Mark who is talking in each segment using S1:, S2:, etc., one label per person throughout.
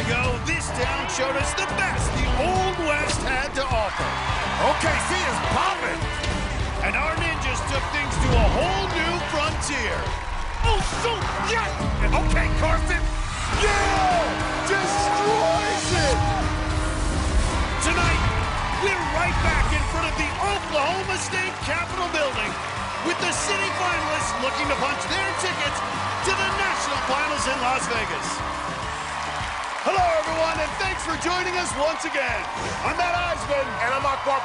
S1: ago, this town showed us the best the Old West had to offer. OKC is popping. And our ninjas took things to a whole new frontier. Oh, shoot! Yes! Okay, Carson. Yeah! Destroys it! Tonight, we're right back in front of the Oklahoma State Capitol building with the city finalists looking to punch their tickets to the national finals in Las Vegas. Hello, everyone, and thanks for joining us once again. I'm Matt Eisman.
S2: And I'm Akbar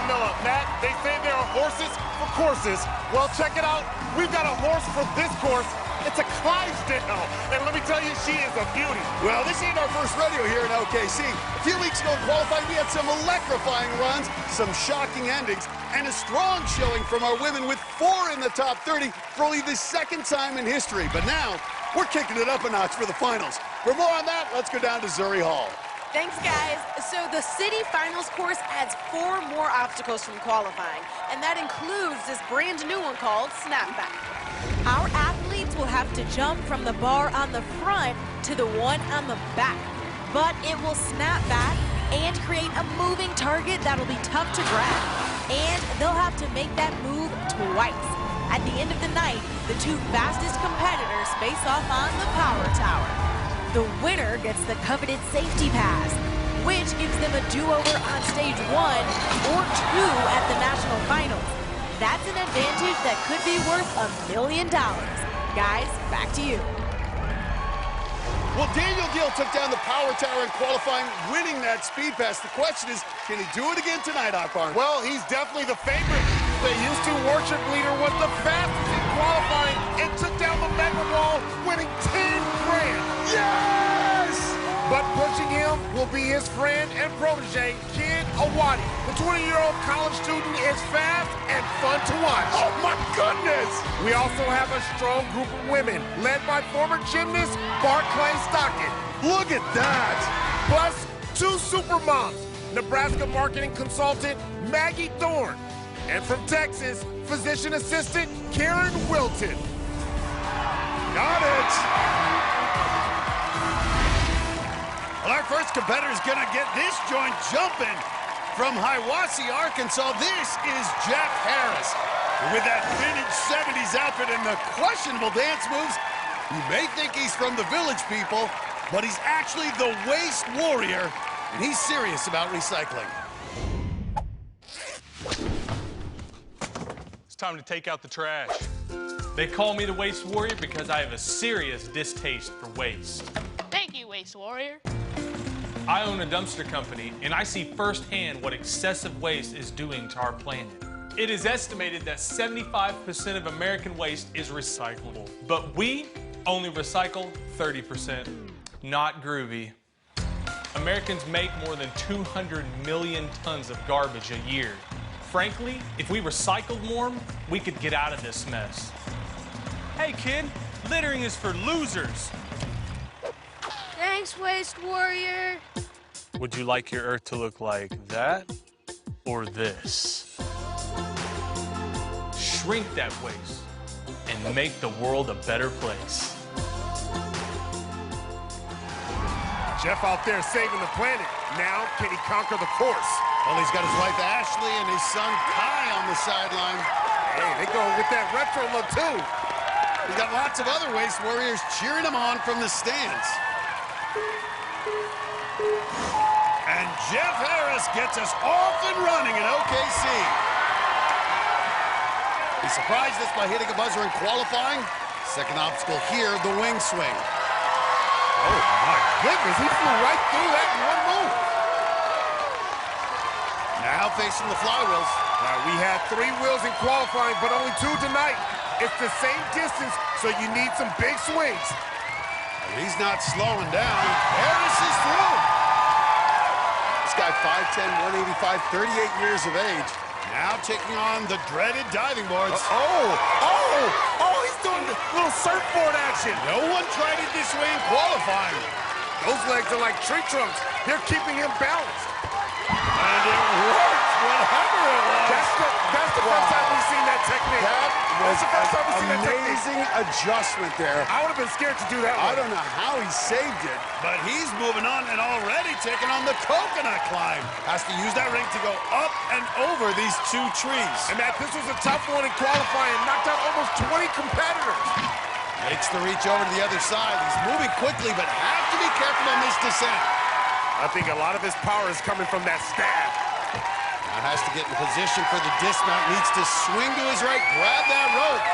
S2: Miller. Matt, they say there are horses for courses. Well, check it out. We've got a horse for this course. It's a Clydesdale. And let me tell you, she is a beauty.
S1: Well, this ain't our first rodeo here in OKC. A few weeks ago in qualifying, we had some electrifying runs, some shocking endings, and a strong showing from our women with 4 in the top 30 for only the second time in history. But now, we're kicking it up a notch for the finals. For more on that, let's go down to Zuri Hall.
S3: Thanks, guys. So the city finals course adds 4 more obstacles from qualifying, and that includes this brand new one called Snapback. Our athletes will have to jump from the bar on the front to the one on the back, but it will snap back and create a moving target that'll be tough to grab, and they'll have to make that move twice. At the end of the night, the 2 fastest competitors face off on the power tower. The winner gets the coveted safety pass, which gives them a do-over on stage 1 or 2 at the national finals. That's an advantage that could be worth $1 million. Guys, back to you.
S1: Well, Daniel Gill took down the power tower in qualifying, winning that speed pass. The question is, can he do it again tonight, Akbar?
S2: Well, he's definitely the favorite. The Houston worship leader was the fastest in qualifying and took down the mega wall, winning 10 grand.
S1: Yes!
S2: But pushing him will be his friend and protege, Kid Awadi. The 20-year-old college student is fast and fun to watch.
S1: Oh, my goodness!
S2: We also have a strong group of women, led by former gymnast Barclay Stockton.
S1: Look at that!
S2: Plus, 2 super moms, Nebraska marketing consultant Maggie Thorne, and from Texas, physician assistant Karen Wilton.
S1: Got it! Well, our first competitor's gonna get this joint jumping. From Hiawassee, Arkansas, this is Jeff Harris. With that vintage 70s outfit and the questionable dance moves, you may think he's from the Village People, but he's actually the Waste Warrior, and he's serious about recycling.
S4: It's time to take out the trash. They call me the Waste Warrior because I have a serious distaste for waste.
S5: Thank you, Waste Warrior.
S4: I own a dumpster company, and I see firsthand what excessive waste is doing to our planet. It is estimated that 75% of American waste is recyclable, but we only recycle 30%. Not groovy. Americans make more than 200 million tons of garbage a year. Frankly, if we recycled more, we could get out of this mess. Hey, kid, littering is for losers.
S5: Thanks, Waste Warrior.
S4: Would you like your Earth to look like that or this? Shrink that waste and make the world a better place.
S2: Jeff out there saving the planet. Now, can he conquer the course?
S1: Well, he's got his wife Ashley and his son Kai on the sideline.
S2: Hey, they going with that retro look, too.
S1: He's got lots of other Waste Warriors cheering him on from the stands. And Jeff Harris gets us off and running in OKC. He surprised us by hitting a buzzer in qualifying. Second obstacle here, the wing swing.
S2: Oh, my goodness, he flew right through that in one move.
S1: Now facing the flywheels.
S2: We had 3 wheels in qualifying, but only 2 tonight. It's the same distance, so you need some big swings.
S1: He's not slowing down. Harris is through. This guy, 5'10", 185, 38 years of age. Now taking on the dreaded diving boards.
S2: Oh, he's doing a little surfboard action.
S1: No one tried it this way in qualifying.
S2: Those legs are like tree trunks. They're keeping him balanced.
S1: And it worked. whatever it was.
S2: That's the first time we've seen that technique.
S1: That was
S2: That's the first time we've seen that technique.
S1: amazing adjustment there.
S2: I would have been scared to do that one.
S1: I don't know how he saved it, but he's moving on and already taking on the coconut climb. Has to use that ring to go up and over these two trees.
S2: And Matt, this was a tough one in qualifying. Knocked out almost 20 competitors.
S1: Makes the reach over to the other side. He's moving quickly, but have to be careful on this descent.
S2: I think a lot of his power is coming from that stab.
S1: Now has to get in position for the dismount. Needs to swing to his right, grab that rope.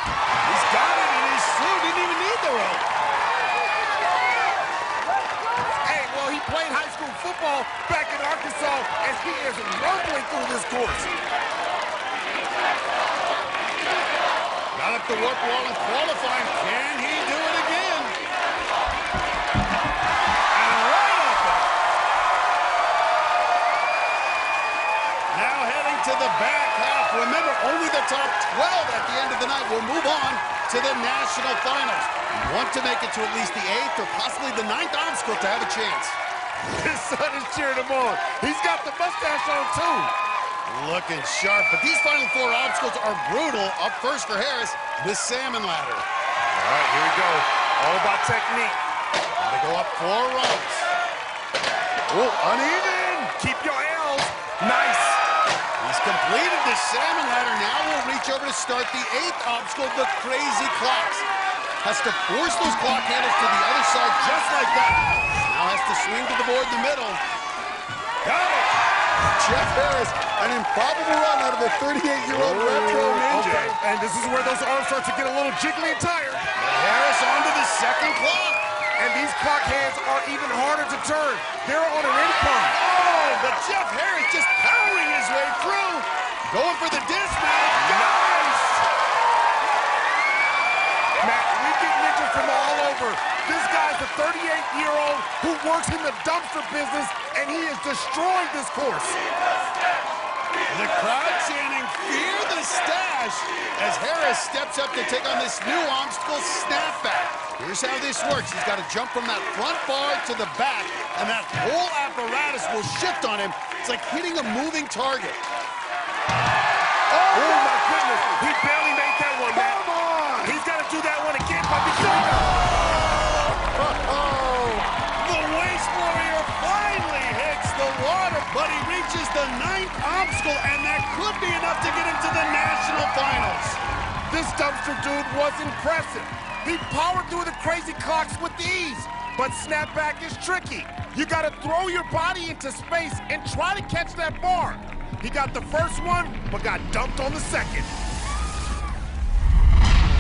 S1: He's got it, and he's through. Didn't even need the rope.
S2: Hey, well, he played high school football back in Arkansas, and he is rumbling through this course.
S1: Got up the warp wall in qualifying. Can he do it again? And right up it. Now heading to the back half. Remember, only the top 12 at the end of the night will move on to the national finals. You want to make it to at least the 8th or possibly the 9th obstacle to have a chance.
S2: His son is cheering him on. He's got the mustache on, too.
S1: Looking sharp, but these final 4 obstacles are brutal. Up first for Harris, the salmon ladder.
S2: All right, here we go. All about technique.
S1: Gotta go up 4 rungs. Oh, uneven.
S2: Keep your L's. Nice.
S1: He's completed the salmon ladder. Now we'll reach over to start the 8th obstacle, the crazy clocks. Has to force those clock handles to the other side just like that. Now has to swing to the board in the middle. Got it. Jeff Harris, an improbable run out of a 38-year-old retro ninja.
S2: Okay. And this is where those arms start to get a little jiggly and tired.
S1: Harris onto the 2nd clock.
S2: And these clock hands are even harder to turn. They're on an incline.
S1: Oh, but Jeff Harris just powering his way through. Going for the dismount.
S2: Nice! Matt, we get ninjas from all over. This guy's a 38-year-old who works in the dumpster business, and he is destroying this course.
S1: The crowd chanting, "Fear the stash," as Harris steps up to take on this new obstacle, snapback. Here's how this works. He's got to jump from that front bar to the back, and that whole apparatus will shift on him. It's like hitting a moving target.
S2: Oh my goodness. He barely made that one, Matt.
S1: Come on!
S2: He's got to do that one again, but because...
S1: The Waste Warrior finally hits the water, but he reaches the 9th obstacle, and that could be enough to get him to the national finals.
S2: This dumpster dude was impressive. He powered through the crazy clocks with ease, but snapback is tricky. You gotta throw your body into space and try to catch that bar. He got the first one, but got dumped on the second.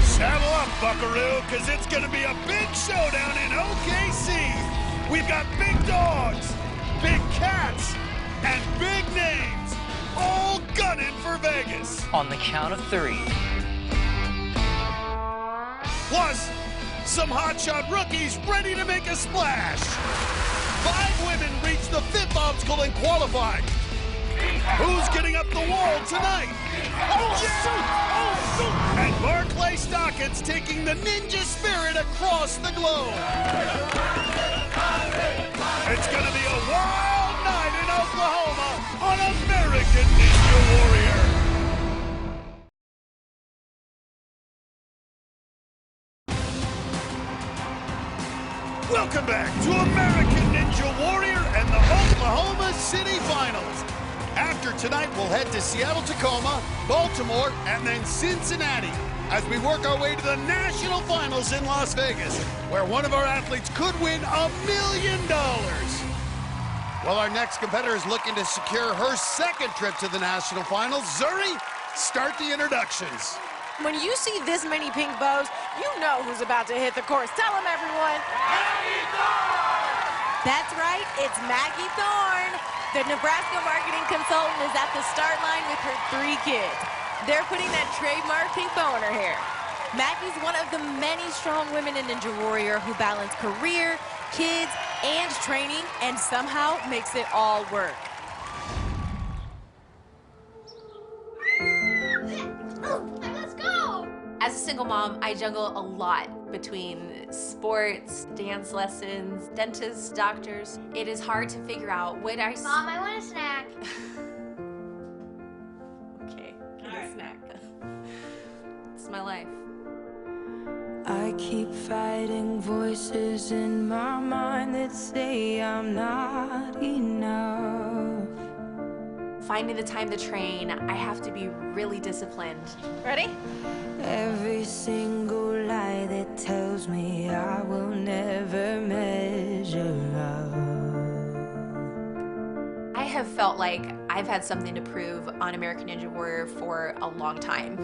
S1: Saddle up, buckaroo, because it's gonna be a big showdown in OKC. We've got big dogs, big cats, and big names, all gunning for Vegas.
S6: On the count of 3.
S1: Plus, some hotshot rookies ready to make a splash. 5 women reach the 5th obstacle in qualifying. Who's getting up the wall tonight? Oh, shoot! And Barclay Stockett's taking the ninja spirit across the globe. It's gonna be a wild night in Oklahoma on American Ninja Warrior. Welcome back to American Ninja Warrior and the Oklahoma City Finals. After tonight, we'll head to Seattle, Tacoma, Baltimore, and then Cincinnati as we work our way to the national finals in Las Vegas, where one of our athletes could win $1 million. While our next competitor is looking to secure her 2nd trip to the national finals, Zuri, start the introductions.
S3: When you see this many pink bows, you know who's about to hit the course. Tell them, everyone. Maggie Thorne! That's right, it's Maggie Thorne. The Nebraska marketing consultant is at the start line with her 3 kids. They're putting that trademark pink bow in her hair. Maggie's one of the many strong women in Ninja Warrior who balance career, kids, and training, and somehow makes it all work.
S5: Let's go!
S7: As a single mom, I juggle a lot.
S6: between sports, dance lessons, dentists, doctors. It is hard to figure out what I...
S5: Mom, I want a snack.
S6: Okay, get a snack. It's my life.
S7: I keep fighting voices in my mind that say I'm not enough.
S6: Finding the time to train, I have to be really disciplined. Ready?
S7: Every single lie that tells me I will never measure up.
S6: I have felt like I've had something to prove on American Ninja Warrior for a long time.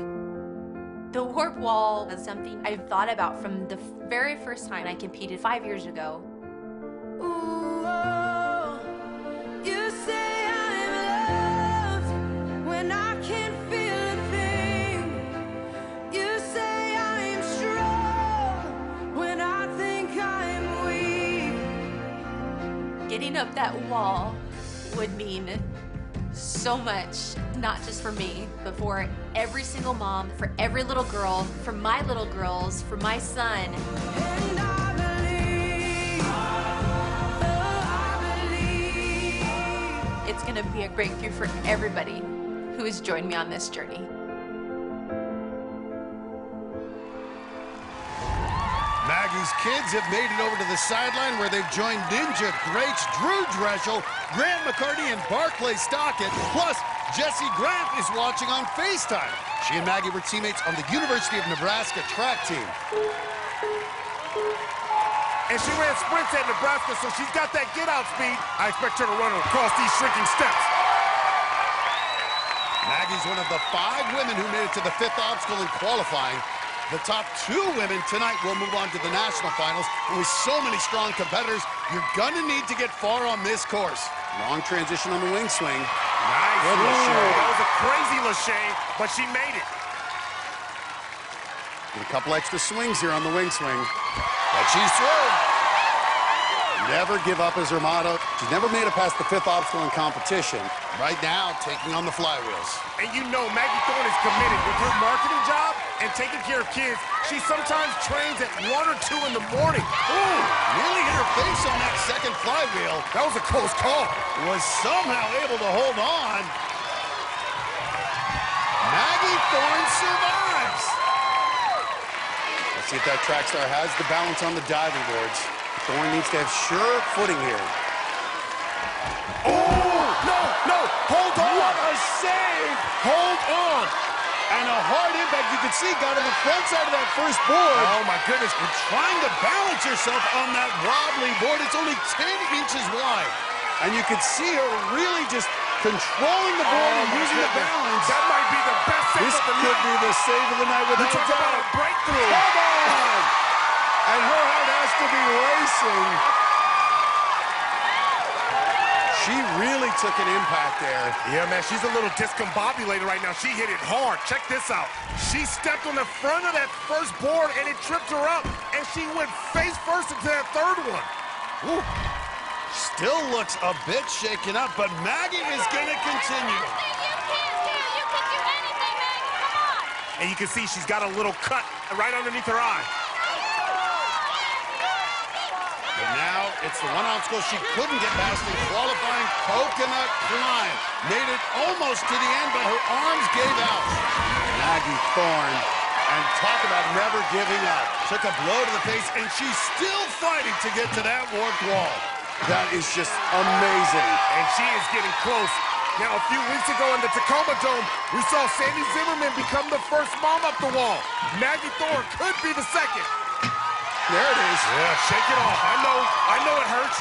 S6: The warp wall was something I've thought about from the very first time I competed 5 years ago.
S7: Ooh, oh, you say I'm loved when I can't feel a thing. You say I'm strong when I think I'm weak.
S6: Getting up that wall would mean so much, not just for me, but for every single mom, for every little girl, for my little girls, for my son.
S7: And I believe.
S6: It's gonna be a breakthrough for everybody who has joined me on this journey.
S1: Maggie's kids have made it over to the sideline where they've joined Ninja greats Drew Dreschel, Grant McCarty, and Barclay Stockett. Plus, Jesse Grant is watching on FaceTime. She and Maggie were teammates on the University of Nebraska track team.
S2: And she ran sprints at Nebraska, so she's got that get-out speed. I expect her to run across these shrinking steps.
S1: Maggie's one of the 5 women who made it to the 5th obstacle in qualifying. The top 2 women tonight will move on to the national finals. And with so many strong competitors, you're gonna need to get far on this course. Long transition on the wing swing.
S2: Nice.
S1: Good Lachey.
S2: That was a crazy Lachey, but she made it.
S1: And a couple extra swings here on the wing swing. But she's through. Never give up is her motto. She's never made it past the 5th obstacle in competition. Right now, taking on the flywheels.
S2: And you know Maggie Thorne is committed with her marketing job and taking care of kids. She sometimes trains at 1 or 2 in the morning.
S1: Ooh, nearly hit her face on that second flywheel.
S2: That was a close call.
S1: Was somehow able to hold on. Maggie Thorne survives. Let's see if that track star has the balance on the diving boards. Thorne needs to have sure footing here.
S2: Oh, no, hold on.
S1: What a save!
S2: Hold on.
S1: And a hard impact, you can see, got on the front side of that first board.
S2: Oh, my goodness.
S1: And trying to balance yourself on that wobbly board. It's only 10 inches wide. And you can see her really just controlling the board and using the balance.
S2: That might be the best save
S1: This
S2: of the
S1: could
S2: night.
S1: be the save of the night
S2: You
S1: without
S2: talk
S1: a
S2: about
S1: doubt.
S2: a breakthrough.
S1: Come on! And her heart has to be racing. She really took an impact there.
S2: Yeah, man, she's a little discombobulated right now. She hit it hard. Check this out. She stepped on the front of that first board, and it tripped her up, and she went face first into that third one.
S1: Woo. Still looks a bit shaken up, but Maggie is going to continue.
S5: You can do anything, Maggie. Come on.
S2: And you can see she's got a little cut right underneath her eye.
S1: But now it's the one obstacle she couldn't get past in qualifying, coconut climb. Made it almost to the end, but her arms gave out. Maggie Thorne, and talk about never giving up. Took a blow to the face, and she's still fighting to get to that warped wall. That is just amazing.
S2: And she is getting close. Now, a few weeks ago in the Tacoma Dome, we saw Sandy Zimmerman become the first mom up the wall. Maggie Thorne could be the second.
S1: There it is.
S2: Yeah, shake it off. I know it hurts.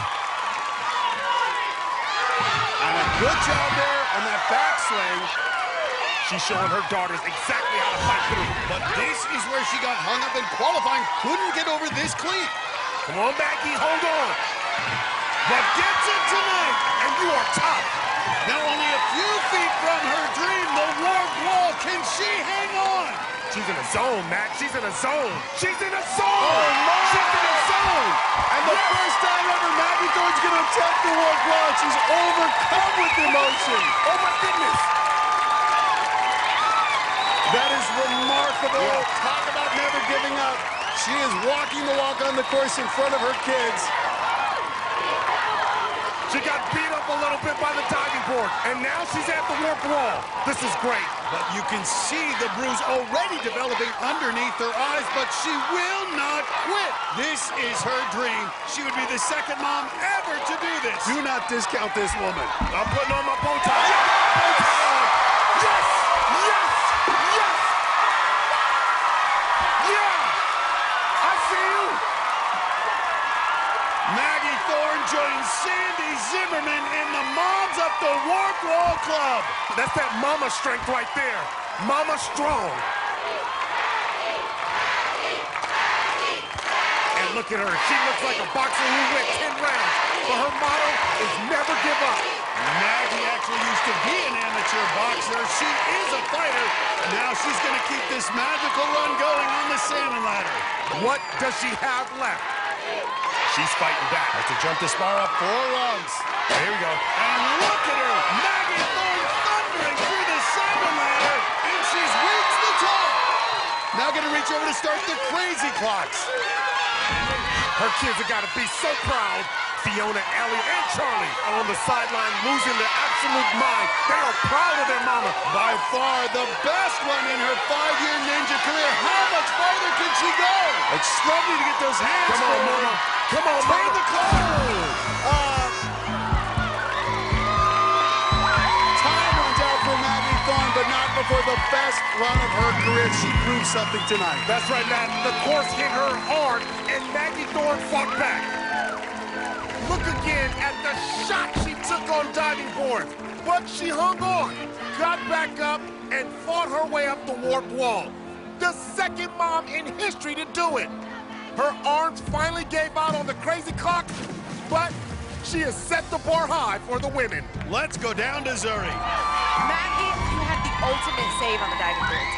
S1: And a good job there on that backswing.
S2: She's showing her daughters exactly how to fight through.
S1: But this is where she got hung up in qualifying. Couldn't get over this cleat.
S2: Come on, Maggie, hold on.
S1: But gets it tonight.
S2: And you are top.
S1: Now only a few feet from her dream, the warped wall. Can she hang on?
S2: She's in a zone, Matt. She's in a zone. She's in a zone.
S1: Oh, my.
S2: She's in a zone.
S1: And the first time ever, Maggie Thorne's going to attempt the warped wall. She's overcome with emotion.
S2: Oh, my goodness.
S1: That is remarkable. Talk about never giving up. She is walking the walk on the course in front of her kids.
S2: She got beat up a little bit by the diving board, and now she's at the warp wall. This is great.
S1: But you can see the bruise already developing underneath her eyes, but she will not quit. This is her dream. She would be the second mom ever to do this. Do not discount this woman.
S2: I'm putting on my bow tie. Yes! Yes! Yes! Yeah! I see you!
S1: Maggie Thorne joins Sandy Zimmerman in the Moms Up the Warp Wall Club.
S2: That's that mama strength right there. Mama strong. And look at her. She looks like a boxer who went 10 rounds. But her motto is never give up.
S1: Maggie actually used to be an amateur boxer. She is a fighter. Now she's going to keep this magical run going on the salmon ladder.
S2: What does she have left? She's fighting back.
S1: Has to jump this bar up 4 rungs.
S2: Here we go.
S1: And look at her. Maggie Thorne thundering through the salmon ladder. And she's reached the top. Now going to reach over to start the crazy clocks.
S2: Her kids have got to be so proud. Fiona, Ellie, and Charlie are on the sideline losing their absolute mind. They are proud of their mama.
S1: By far the best one in her 5-year ninja career. How much farther can she go? It's struggling to get those hands
S2: Come on,
S1: forward.
S2: mama. Come on,
S1: Turn
S2: mama.
S1: the clock. Time runs out for Maggie Thorne, but not before the best run of her career. She proved something tonight.
S2: That's right, Matt. The course hit her hard, and Maggie Thorne fought back. Look again at the shot she took on diving boards. But she hung on, got back up, and fought her way up the warp wall. The second mom in history to do it. Her arms finally gave out on the crazy clock, but she has set the bar high for the women.
S1: Let's go down to Zuri.
S3: Maggie, you had the ultimate save on the diving board.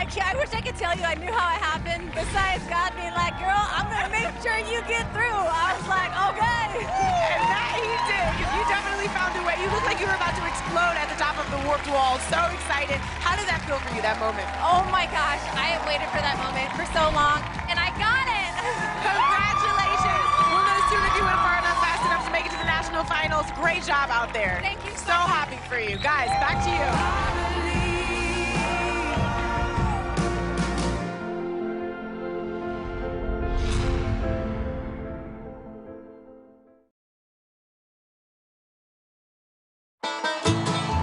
S5: I wish I could tell you I knew how it happened, besides God being like, girl, I'm going to make sure you get through. I was like, okay.
S3: And that he did, because you definitely found a way. You looked like you were about to explode at the top of the warped wall. So excited. How did that feel for you, that moment?
S5: Oh my gosh, I have waited for that moment for so long, and I got it.
S3: Congratulations. We'll know soon if you went far enough, fast enough to make it to the national finals. Great job out there.
S5: Thank you
S3: so happy for you. Guys, back to you.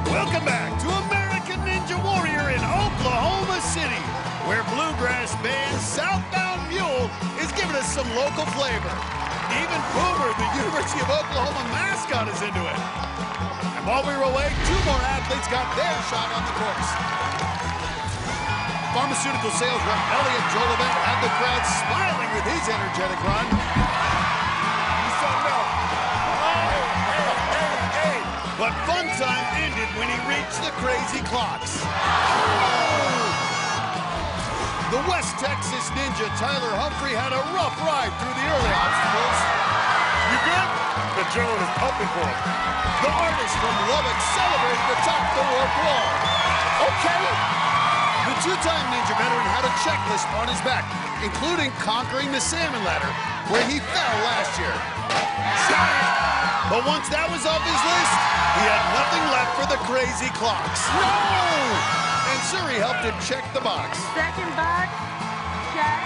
S1: Welcome back to American Ninja Warrior in Oklahoma City, where bluegrass band Southbound Mule is giving us some local flavor. Even Boomer, the University of Oklahoma mascot, is into it. And while we were away, 2 more athletes got their shot on the course. Pharmaceutical sales rep Elliot Jolivet had the crowd smiling with his energetic run.
S2: You saw no. Hey.
S1: But fun time ended when he reached the crazy clocks. The West Texas Ninja Tyler Humphrey had a rough ride through the early obstacles.
S2: You good? The drone is pumping for him.
S1: The artist from Lubbock celebrated atop the warp wall. Okay. The 2-time Ninja veteran had a checklist on his back, including conquering the salmon ladder, where he fell last year. Shot it! But once that was off his list, he had nothing left for the crazy clocks. No! And Zuri helped him check the box.
S3: Second box, check.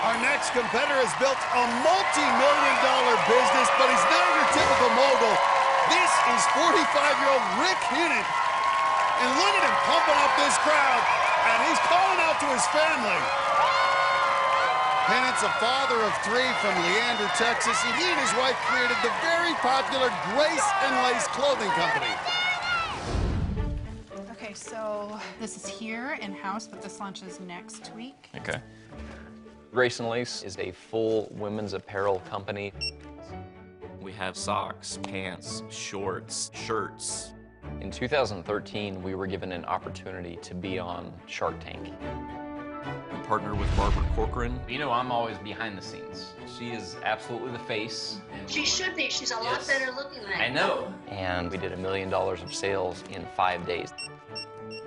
S1: Our next competitor has built a multi-million-dollar business, but he's not your typical mogul. This is 45-year-old Rick Hinnant. And look at him pumping up this crowd, and he's calling out to his family. Hinnant's a father of 3 from Leander, Texas, and he and his wife created the very popular Grace and Lace clothing company.
S8: Okay, so this is here in-house, but this launches next week.
S9: Okay. Grace and Lace is a full women's apparel company.
S10: We have socks, pants, shorts, shirts.
S9: In 2013, we were given an opportunity to be on Shark Tank.
S10: We partnered with Barbara Corcoran.
S9: You know, I'm always behind the scenes. She is absolutely the face.
S11: She should be. She's a lot better looking than
S9: I know. And we did $1 million of sales in 5 days.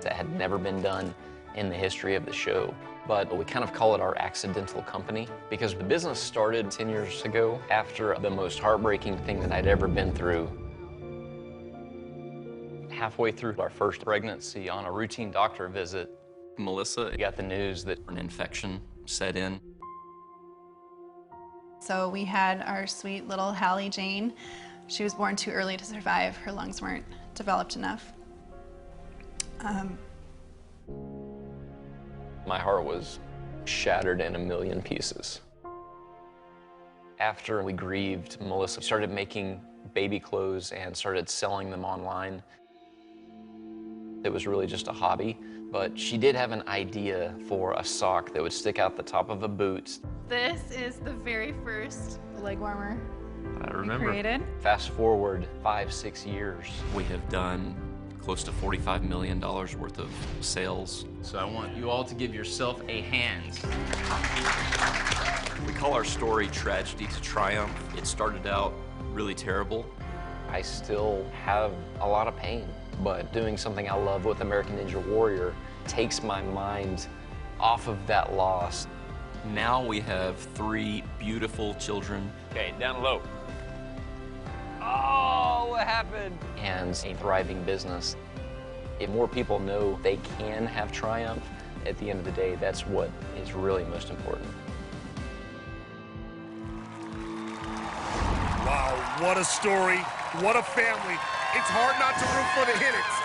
S9: That had never been done in the history of the show. But we kind of call it our accidental company because the business started 10 years ago after the most heartbreaking thing that I'd ever been through. Halfway through our first pregnancy on a routine doctor visit,
S10: Melissa
S9: got the news that
S10: an infection set in.
S8: So we had our sweet little Hallie Jane. She was born too early to survive. Her lungs weren't developed enough.
S9: my heart was shattered in a million pieces. After we grieved, Melissa started making baby clothes and started selling them online. It was really just a hobby, but she did have an idea for a sock that would stick out the top of a boot.
S8: This is the very first leg warmer
S10: I remember.
S8: created.
S9: Fast forward 5-6 years.
S10: We have done close to $45 million worth of sales.
S9: So I want you all to give yourself a hand.
S10: We call our story Tragedy to Triumph. It started out really terrible.
S9: I still have a lot of pain, but doing something I love with American Ninja Warrior takes my mind off of that loss.
S10: Now we have 3 beautiful children.
S9: Okay, down low. Oh, what happened? And a thriving business. If more people know they can have triumph, at the end of the day, that's what is really most important.
S2: Wow, what a story, what a family. It's hard not to root for the Hinnets.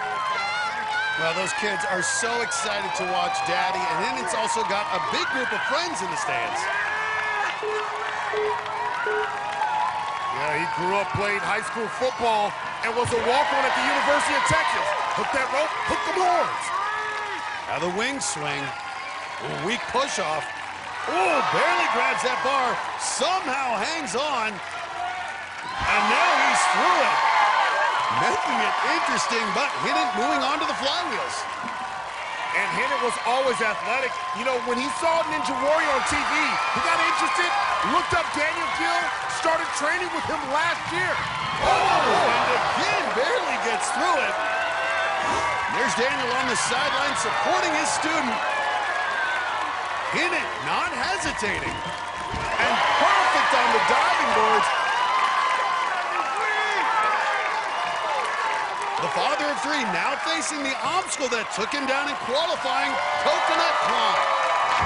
S1: Well, those kids are so excited to watch Daddy, and Hinnet's also got a big group of friends in the stands.
S2: Yeah, he grew up playing high school football and was a walk-on at the University of Texas. Hook that rope, hook the horns.
S1: Now the wing swing. Ooh, weak push off. Ooh, barely grabs that bar, somehow hangs on. And now he's through it. Making it interesting, but Hinnet moving on to the flywheels.
S2: And Hinnet was always athletic. You know, when he saw Ninja Warrior on TV, he got interested, looked up Daniel Gill, started training with him last year.
S1: Oh, and again, barely gets through it. There's Daniel on the sideline supporting his student. Hinnet not hesitating. And perfect on the diving boards. The father of 3 now facing the obstacle that took him down in qualifying, coconut climb.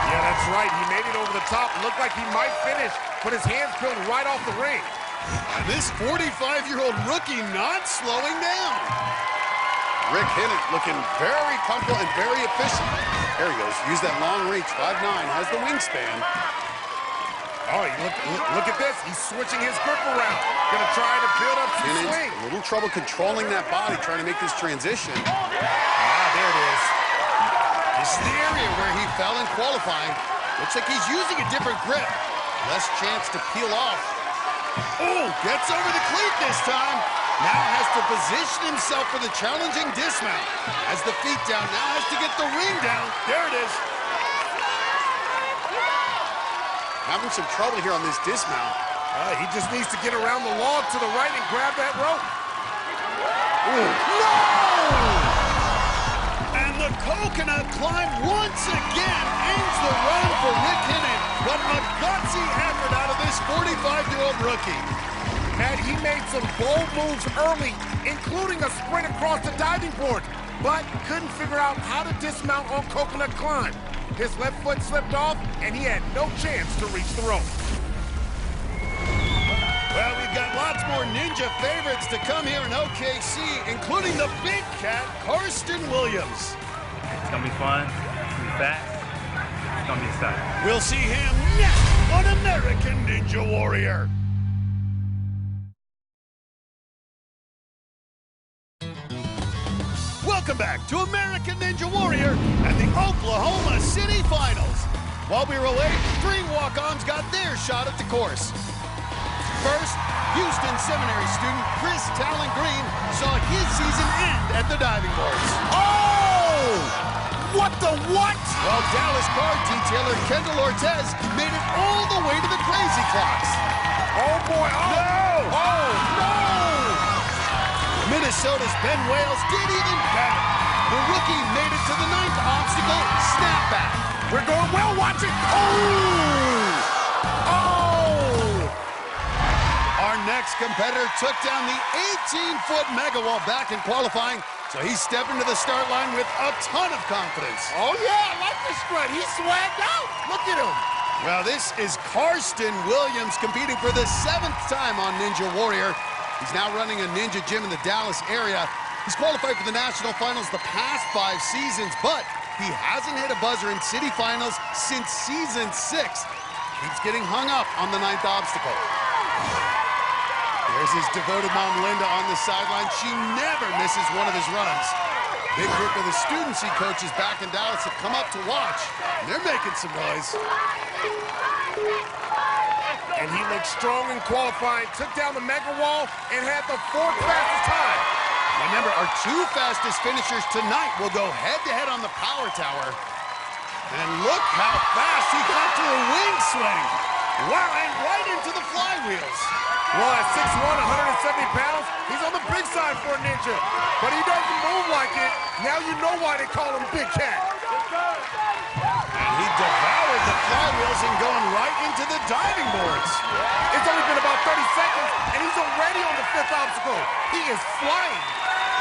S2: Yeah, that's right. He made it over the top. Looked like he might finish, but his hands peeled right off the ring.
S1: And this 45-year-old rookie not slowing down. Rick Hinnet looking very comfortable and very efficient. There he goes. Use that long reach. 5'9", has the wingspan.
S2: Oh, look at this. He's switching his grip around. Gonna try to build up some
S1: Hinnet's
S2: swing.
S1: a little trouble controlling that body, trying to make this transition.
S2: Ah, there it is.
S1: This is the area where he fell in qualifying. Looks like he's using a different grip. Less chance to peel off. Oh, gets over the cleat this time. Now has to position himself for the challenging dismount. Has the feet down, now has to get the ring down. There it is. Having some trouble here on this dismount.
S2: He just needs to get around the log to the right and grab that rope.
S1: Ooh. No! And the coconut climb once again ends the run for Rick Hinnet. But a gutsy effort out of this 45-year-old rookie.
S2: And he made some bold moves early, including a sprint across the diving board, but couldn't figure out how to dismount on coconut climb. His left foot slipped off, and he had no chance to reach the rope.
S1: Well, we've got lots more Ninja favorites to come here in OKC, including the big cat, Karsten Williams.
S12: It's gonna be fun, it's gonna be fast, it's gonna be exciting.
S1: We'll see him next on American Ninja Warrior. Welcome back to American Ninja Warrior and the Oklahoma City Finals. While we were away, 3 walk-ons got their shot at the course. First, Houston Seminary student Chris Talon Green saw his season end at the diving boards.
S2: Oh! What the what?
S1: Well, Dallas car detailer Kendall Ortez made it all the way to the crazy clocks.
S2: Oh, boy. Oh, no. Oh, no.
S1: Minnesota's Ben Wales did even better. The rookie made it to the 9th obstacle, snapback.
S2: We're going well, watch it. Oh! Oh!
S1: Our next competitor took down the 18-foot mega wall back in qualifying, so he stepped into the start line with a ton of confidence.
S2: Oh, yeah, I like this strut. He's swagged out. Look at him.
S1: Well, this is Karsten Williams competing for the 7th time on Ninja Warrior. He's now running a ninja gym in the Dallas area. He's qualified for the national finals the past 5 seasons, but he hasn't hit a buzzer in city finals since season 6. Keeps getting hung up on the 9th obstacle. There's his devoted mom, Linda, on the sideline. She never misses one of his runs. Big group of the students he coaches back in Dallas have come up to watch. And they're making some noise.
S2: And he looked strong in qualifying, took down the mega wall, and had the 4th fastest time.
S1: Remember, our 2 fastest finishers tonight will go head-to-head on the power tower. And look how fast he got to a wing swing. Wow, and right into the flywheels.
S2: Well, at 6'1", 170 pounds, he's on the big side for a ninja. But he doesn't move like it. Now you know why they call him Big Cat.
S1: And he devoured the flywheels and going right into the diving boards.
S2: It's only been about 30 seconds, and he's already on the 5th obstacle. He is flying.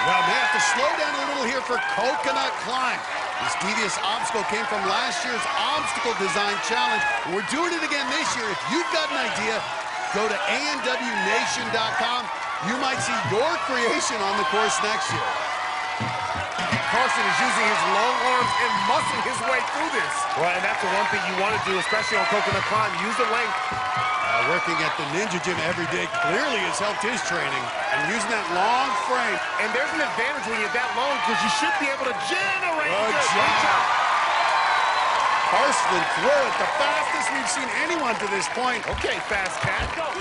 S1: Well, may have to slow down a little here for Coconut Climb. This devious obstacle came from last year's Obstacle Design Challenge. We're doing it again this year. If you've got an idea, go to anwnation.com. You might see your creation on the course next year.
S2: Carson is using his long arms and muscling his way through this. Well, and that's the one thing you want to do, especially on Coconut Climb. Use the length.
S1: Working at the Ninja Gym every day clearly has helped his training. And using that long frame.
S2: And there's an advantage when you're that long because you should be able to generate.
S1: Good job. Karsten threw it the fastest we've seen anyone to this point.
S2: Okay, Fast Cat. Go.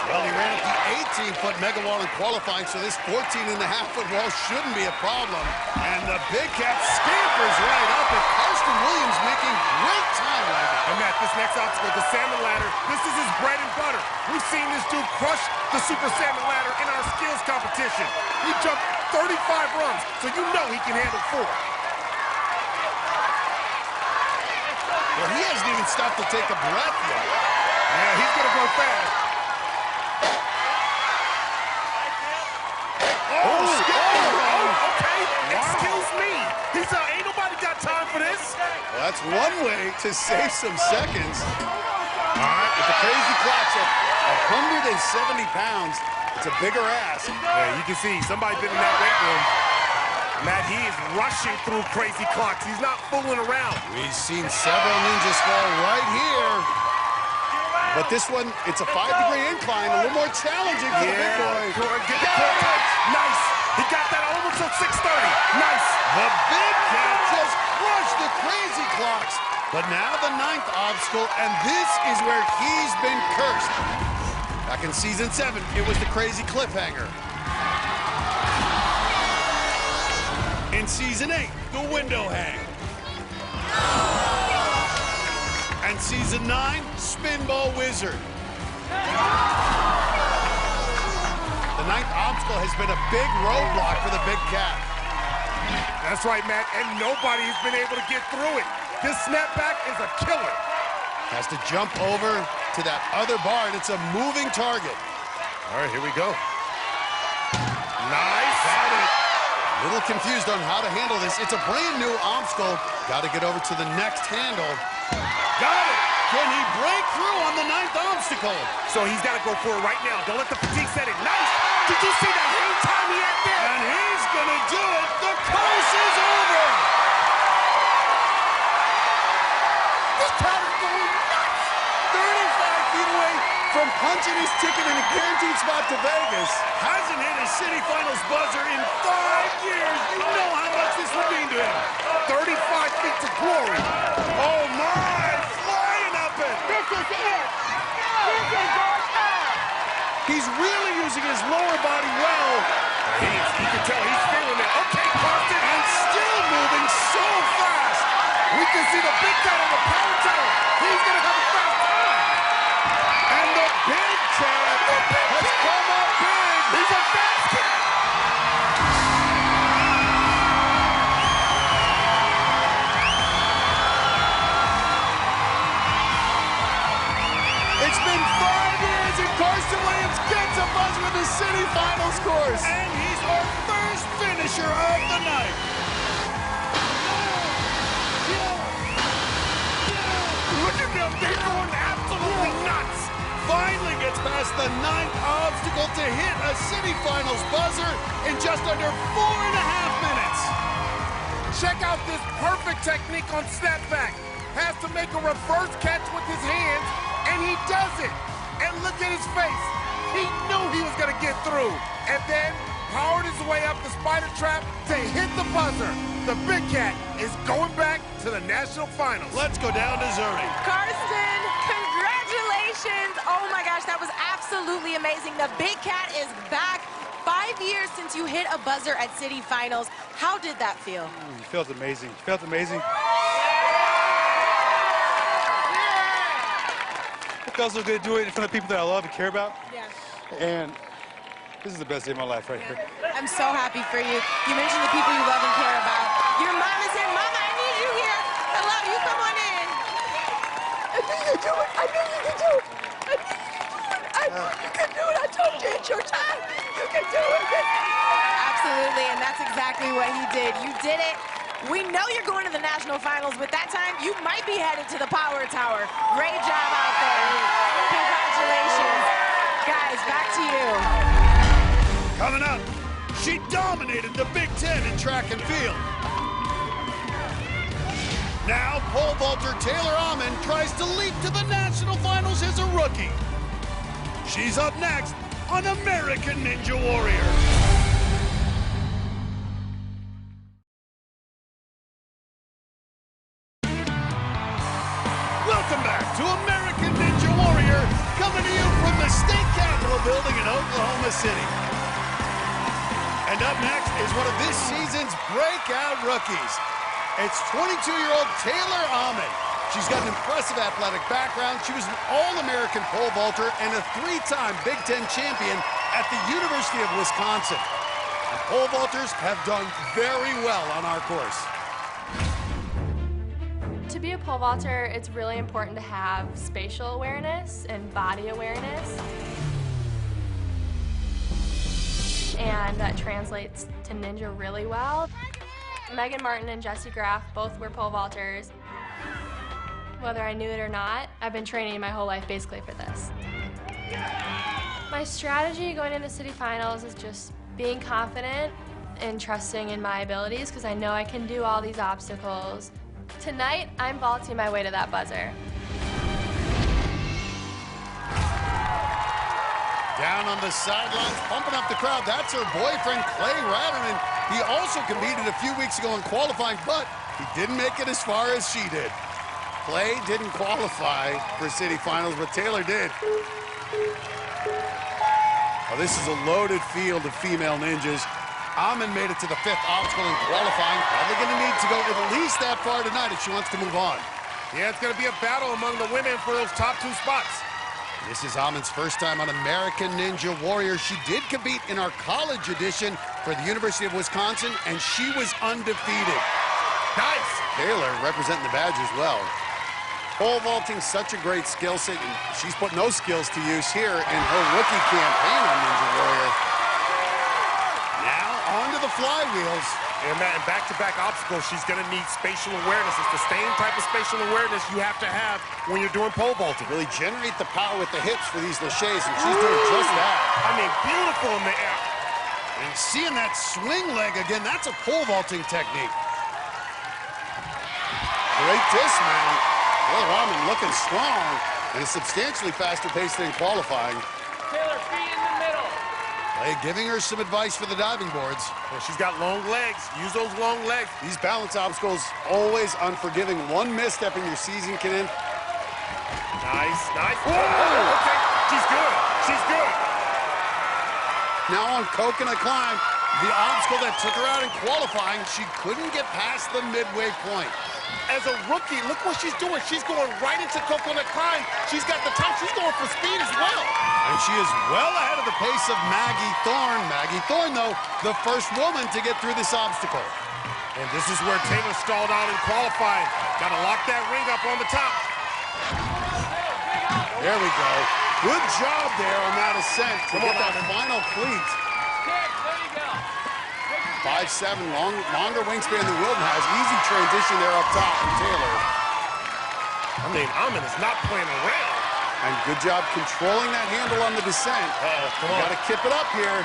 S1: Well, he ran up the 18-foot mega wall in qualifying, so this 14.5-foot wall shouldn't be a problem. And the Big Cat scampers right up, and Karsten Williams making great time right now.
S2: And Matt, this next obstacle, the salmon ladder, this is his bread and butter. We've seen this dude crush the super salmon ladder in our skills competition. He jumped 35 rungs, so you know he can handle 4.
S1: Well, he hasn't even stopped to take a breath yet.
S2: Yeah, he's gonna go fast. Okay. Excuse me. He's ain't nobody got time for this.
S1: Well, that's one way to save some seconds. All right, with the crazy clocks at 170 pounds, it's a bigger ass.
S2: Yeah, you can see somebody's been in that weight room. Matt, he is rushing through crazy clocks. He's not fooling around.
S1: We've seen several ninjas fall right here. But this one, it's a 5-degree incline, a little more challenging for the big boy.
S2: Get the core touch. Nice. He got that almost till 6:30. Nice.
S1: The Big Cat just crushed the crazy clocks. But now the 9th obstacle, and this is where he's been cursed. Back in season 7, it was the crazy cliffhanger. In season 8, the window hang. And season 9, Spinball Wizard. The 9th obstacle has been a big roadblock for the Big Cat.
S2: That's right, Matt, and nobody has been able to get through it. This snapback is a killer.
S1: Has to jump over to that other bar, and it's a moving target.
S2: All right, here we go. Nice.
S1: Got it. A little confused on how to handle this. It's a brand new obstacle. Got to get over to the next handle. Got it. Can he break through on the 9th obstacle?
S2: So he's got to go for it right now. Don't let the fatigue set in. Nice. Did you see the hang time he had there?
S1: And he's going to do it. The course is over.
S2: This crowd is going nuts.
S1: 35 feet away from punching his ticket in a guaranteed spot to Vegas. Hasn't hit his city finals buzzer in 5 years. You know how much this would mean to him.
S2: 35 feet to glory.
S1: Oh, my. Flying up it.
S7: This is it. This is your time.
S1: He's really using his lower body well.
S2: You can tell he's feeling it. Okay, Carson.
S1: And still moving the night.
S2: Look at them, they're going absolutely nuts.
S1: Finally gets past the 9th obstacle to hit a city finals buzzer in just under 4.5 minutes.
S2: Check out this perfect technique on snapback. Has to make a reverse catch with his hands, and he does it. And look at his face. He knew he was gonna get through. And then powered his way up the spider trap to hit the buzzer. The Big Cat is going back to the national finals.
S1: Let's go down deserting.
S3: Karsten, congratulations. Oh my gosh, that was absolutely amazing. The Big Cat is back. 5 years since you hit a buzzer at city finals. How did that feel?
S13: It felt amazing. It felt amazing. It felt so good to do it in front of people that I love and care about.
S3: Yeah.
S13: And this is the best day of my life right here.
S3: I'm so happy for you. You mentioned the people you love and care about. Your mom is here. Mama, I need you here. Hello, you come on in.
S7: I knew you could do it. I knew you could do it. I knew you could do it. I told you it's your time. You can do it.
S3: Absolutely, and that's exactly what he did. You did it. We know you're going to the national finals, but that time you might be headed to the Power Tower. Great job out there. Congratulations. Guys, back to you.
S1: Coming up, she dominated the Big Ten in track and field. Now, pole vaulter Taylor Ahman tries to leap to the national finals as a rookie. She's up next on American Ninja Warrior. Welcome back to American Ninja Warrior, coming to you from the state capitol building in Oklahoma City. And up next is one of this season's breakout rookies. It's 22-year-old Taylor Ahman. She's got an impressive athletic background. She was an All-American pole vaulter and a 3-time Big Ten champion at the University of Wisconsin. And pole vaulters have done very well on our course.
S14: To be a pole vaulter, it's really important to have spatial awareness and body awareness. And that translates to ninja really well. Megan Martin and Jessie Graff both were pole vaulters. Whether I knew it or not, I've been training my whole life basically for this. My strategy going into city finals is just being confident and trusting in my abilities because I know I can do all these obstacles. Tonight, I'm vaulting my way to that buzzer.
S1: Down on the sidelines, pumping up the crowd, that's her boyfriend, Clay Ratterman. He also competed a few weeks ago in qualifying, but he didn't make it as far as she did. Clay didn't qualify for city finals, but Taylor did. Well, this is a loaded field of female ninjas. Ahman made it to the 5th obstacle in qualifying. Probably going to need to go at least that far tonight if she wants to move on.
S2: Yeah, it's going to be a battle among the women for those top 2 spots.
S1: This is Ahman's first time on American Ninja Warrior. She did compete in our college edition for the University of Wisconsin, and she was undefeated.
S2: Nice.
S1: Taylor representing the badge as well. Pole vaulting, such a great skill set, and she's put no skills to use here in her rookie campaign on Ninja Warrior. Now, onto the flywheels.
S2: And back-to-back obstacles, she's going to need spatial awareness. It's the same type of spatial awareness you have to have when you're doing pole vaulting.
S1: Really generate the power with the hips for these laches, and she's doing just that.
S2: I mean, beautiful in the air.
S1: And seeing that swing leg again, that's a pole vaulting technique. Great dismount. Taylor Ahman looking strong, and a substantially faster pace than qualifying.
S12: Taylor, feet in the middle.
S1: Clay giving her some advice for the diving boards.
S2: And she's got long legs. Use those long legs.
S1: These balance obstacles, always unforgiving. One misstep in your season can end.
S2: Nice, nice. Whoa, okay, she's good. She's good.
S1: Now on coconut climb, the obstacle that took her out in qualifying, she couldn't get past the midway point.
S2: As a rookie, look what she's doing. She's going right into coconut climb. She's got the time. She's going for speed as well.
S1: And she is well ahead of the pace of Maggie Thorne. Maggie Thorne, though, the first woman to get through this obstacle.
S2: And this is where Taylor stalled out in qualifying. Got to lock that ring up on the top.
S1: There we go. Good job there on that ascent to get that final cleat. 5'7", longer wingspan than Wilton has. Easy transition there up top from Taylor.
S2: I mean, Amin is not playing around.
S1: And good job controlling that handle on the descent.
S2: Come on.
S1: Got to kip it up here.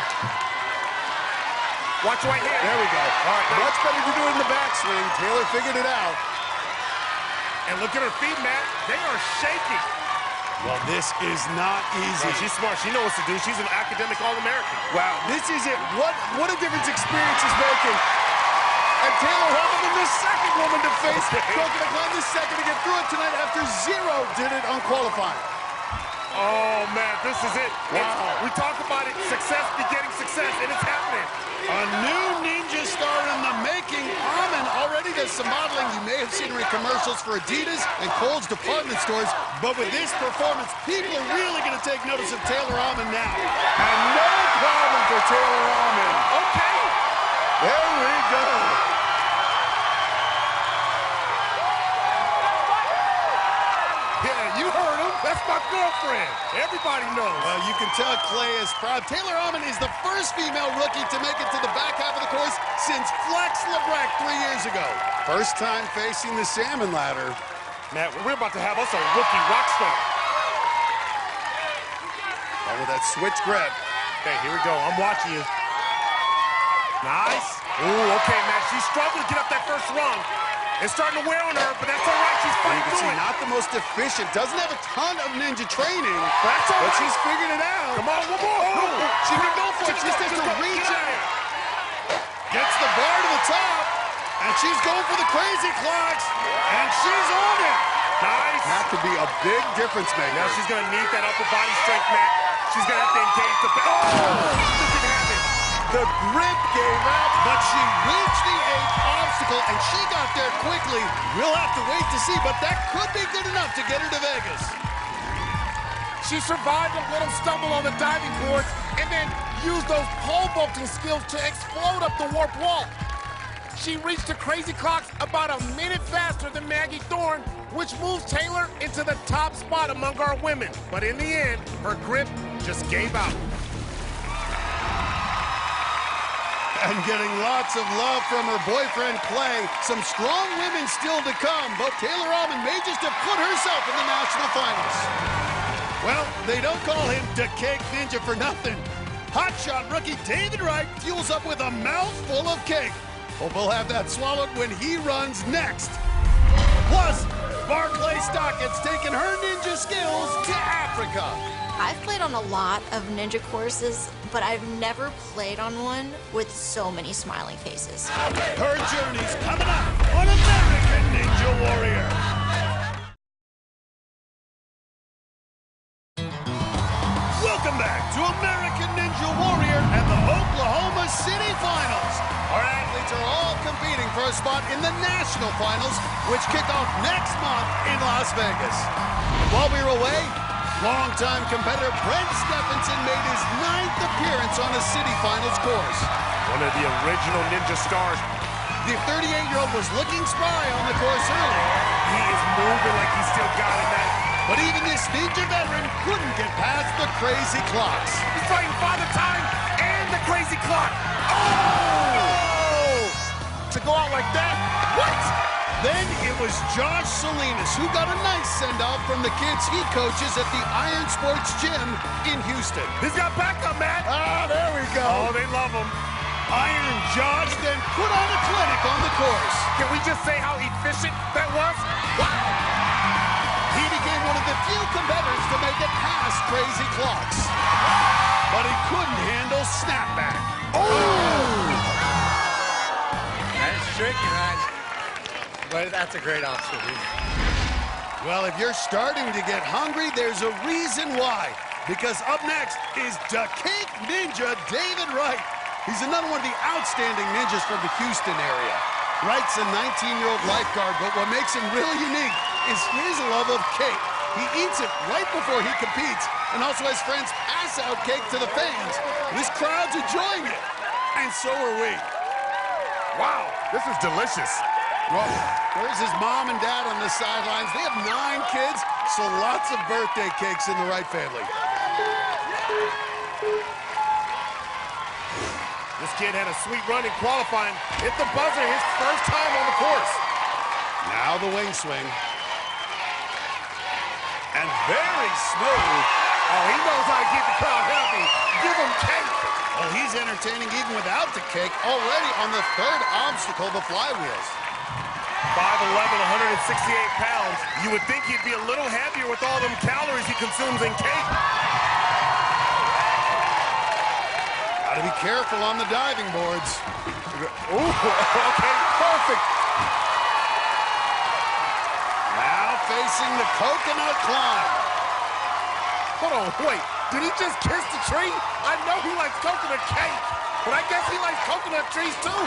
S2: Watch right here.
S1: There we go.
S2: All right,
S1: much better to do it in the backswing. Taylor figured it out.
S2: And look at her feet, Matt. They are shaking.
S1: Well, this is not easy.
S2: No, she's smart. She knows what to do. She's an academic All-American.
S1: Wow, this is it. What a difference experience is making. And Taylor Harmon, the second woman to face, broken upon the second to get through it tonight after 0 did it on qualifying.
S2: Oh, man, this is it.
S1: Wow.
S2: We talk about it, success begetting success, and it's happening.
S1: A new ninja star in the making. Amin already does some modeling. You may have seen her in commercials for Adidas and Kohl's department stores. But with this performance, people are really going to take notice of Taylor Amin now. And no problem for Taylor Amin.
S2: Okay.
S1: There we go.
S2: Yeah, you heard him. That's my girlfriend. Everybody knows.
S1: Well, you can tell Clay is proud. Taylor Amin is the first female rookie to make it to the back half of the course since Flex LeBrec 3 years ago. First time facing the salmon ladder.
S2: Matt, we're about to have us a rookie rock star.
S1: And with that switch grip.
S2: Okay, here we go. I'm watching you. Nice. Ooh, okay, Matt. She's struggling to get up that first rung. It's starting to wear on her, but that's all right. She's
S1: You
S2: fighting
S1: can see
S2: through it.
S1: not the most efficient. Doesn't have a ton of ninja training.
S2: That's all
S1: but
S2: right.
S1: she's figured it out.
S2: Come on, one more.
S1: Oh, she can go for it. She just has to reach out. Gets the bar to the top. And she's going for the crazy clocks. And she's on it.
S2: Nice.
S1: That could be a big difference maker.
S2: Now she's going to need that upper body strength, Matt. She's going to have to engage the... Oh! This didn't happen.
S1: The grip gave out, but she reached the 8th obstacle, and she got there quickly. We'll have to wait to see, but that could be good enough to get her to Vegas.
S2: She survived a little stumble on the diving boards and then used those pole vaulting skills to explode up the warp wall. She reached the crazy clocks about a minute faster than Maggie Thorne, which moves Taylor into the top spot among our women. But in the end, her grip just gave out.
S1: And getting lots of love from her boyfriend, Clay. Some strong women still to come, but Taylor Amin may just have put herself in the national finals. Well, they don't call him the Cake Ninja for nothing. Hotshot rookie David Wright fuels up with a mouthful of cake. Hope he'll have that swallowed when he runs next. Plus, Barclay Stockett's taken her ninja skills to Africa.
S15: I've played on a lot of ninja courses, but I've never played on one with so many smiling faces.
S1: Her journey's coming up on American Ninja Warrior. Welcome back to American Ninja Warrior and the Oklahoma City Finals. Our athletes are all competing for a spot in the national finals, which kick off next month in Las Vegas. While we were away, longtime competitor Brent Stephenson made his 9th appearance on a city finals course.
S2: One of the original ninja stars.
S1: The 38-year-old was looking spry on the course early.
S2: He is moving like he's still got it, man.
S1: But even this ninja veteran couldn't get past the crazy clocks.
S2: He's fighting Father Time and the crazy clock. Oh! To go out like that? What?
S1: Then it was Josh Salinas who got a nice send-off from the kids he coaches at the Iron Sports Gym in Houston.
S2: He's got backup, Matt.
S1: Ah, there we go.
S2: Oh, they love him.
S1: Iron Josh then put on a clinic on the course.
S2: Can we just say how efficient that was?
S1: Wow! He became one of the few competitors to make it past crazy clocks. But he couldn't handle snapback.
S2: Oh!
S12: That's tricky, right? But that's a great obstacle.
S1: Well, if you're starting to get hungry, there's a reason why. Because up next is the Cake Ninja David Wright. He's another one of the outstanding ninjas from the Houston area. Wright's a 19-year-old lifeguard, but what makes him really unique is his love of cake. He eats it right before he competes and also has friends pass out cake to the fans. This crowd's enjoying it, and so are we.
S2: Wow, this is delicious.
S1: Well, there's his mom and dad on the sidelines. They have 9 kids, so lots of birthday cakes in the Wright family.
S2: This kid had a sweet run in qualifying. Hit the buzzer his first time on the course.
S1: Now the wing swing. And very smooth.
S2: Oh, he knows how to keep the crowd happy. Give him cake.
S1: Well, he's entertaining even without the cake. Already on the third obstacle, the flywheels.
S2: 5'11", 168 pounds. You would think he'd be a little heavier with all them calories he consumes in cake.
S1: Got to be careful on the diving boards.
S2: Ooh, okay, perfect.
S1: Now facing the coconut climb.
S2: Hold on, wait. Did he just kiss the tree? I know he likes coconut cake, but I guess he likes coconut trees too.